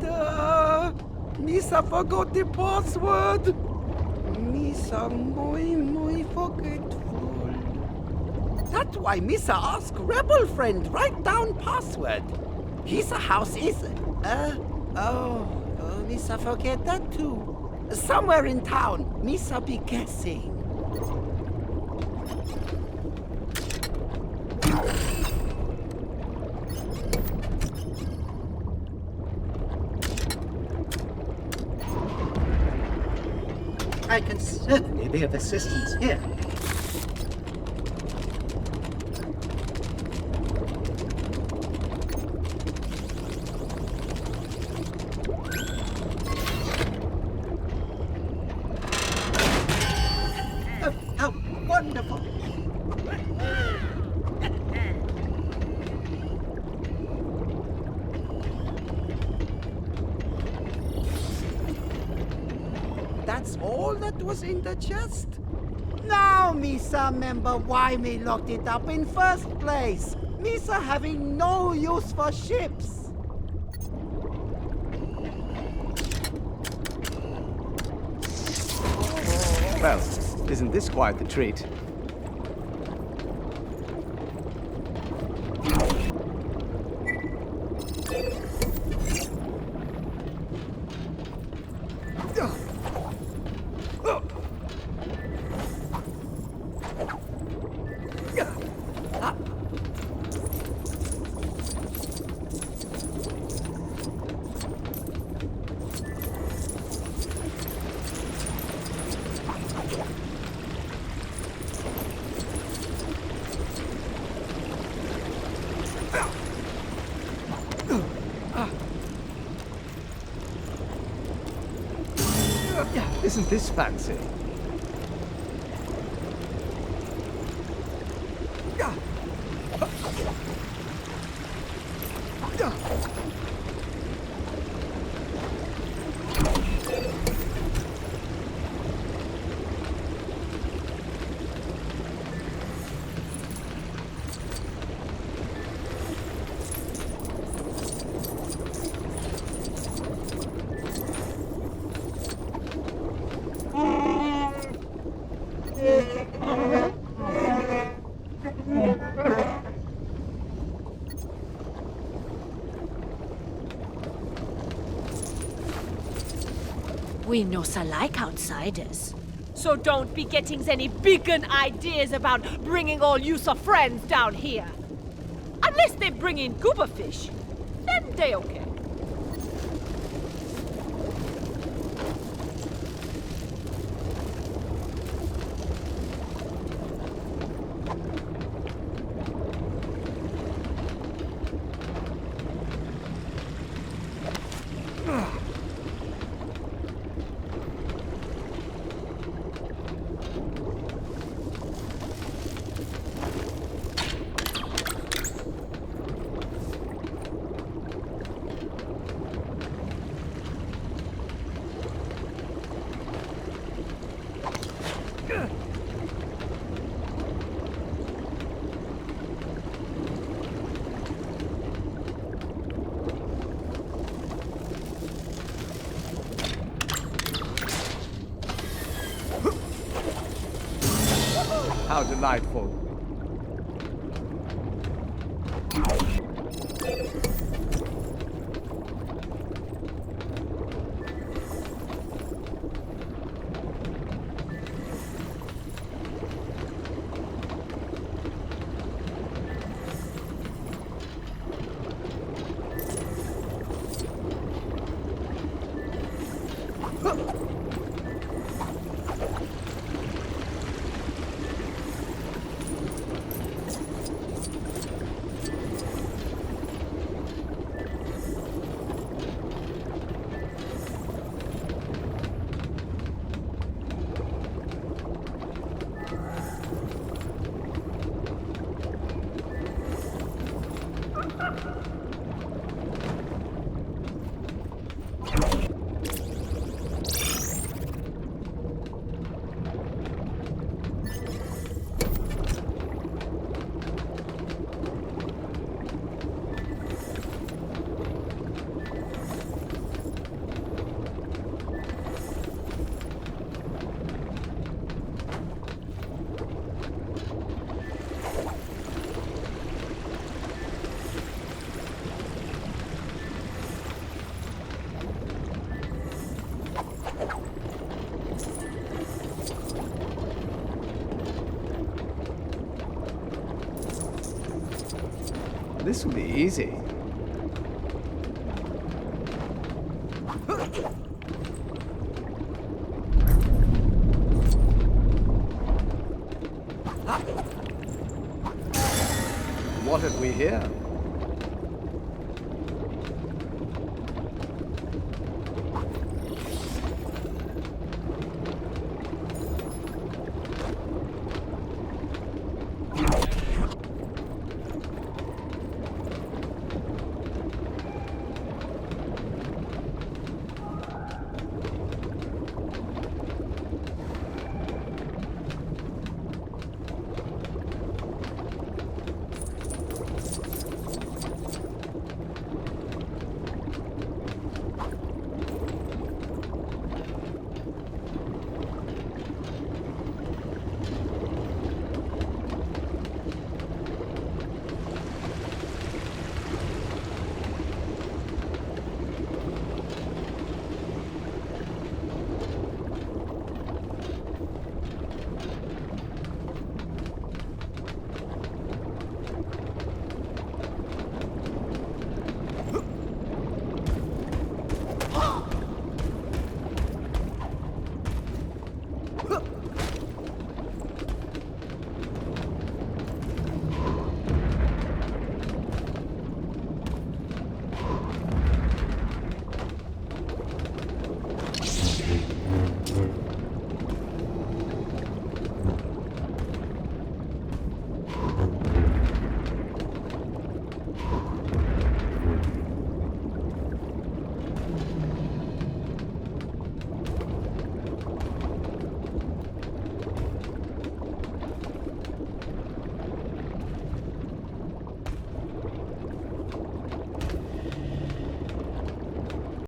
Misa forgot the password. Misa muy forgetful. That's why Misa ask Rebel friend write down password. His house is, Misa forget that too. Somewhere in town, Misa be guessing. I can certainly be of assistance here. Oh, how wonderful! That's all that was in the chest? Now Misa remember why me locked it up in first place. Misa having no use for ships. Well, isn't this quite the treat? Isn't this fancy? We no so like outsiders. So don't be getting any bigger ideas about bringing all you so friends down here. Unless they bring in goober fish, then they okay. How delightful. This will be easy. What have we here?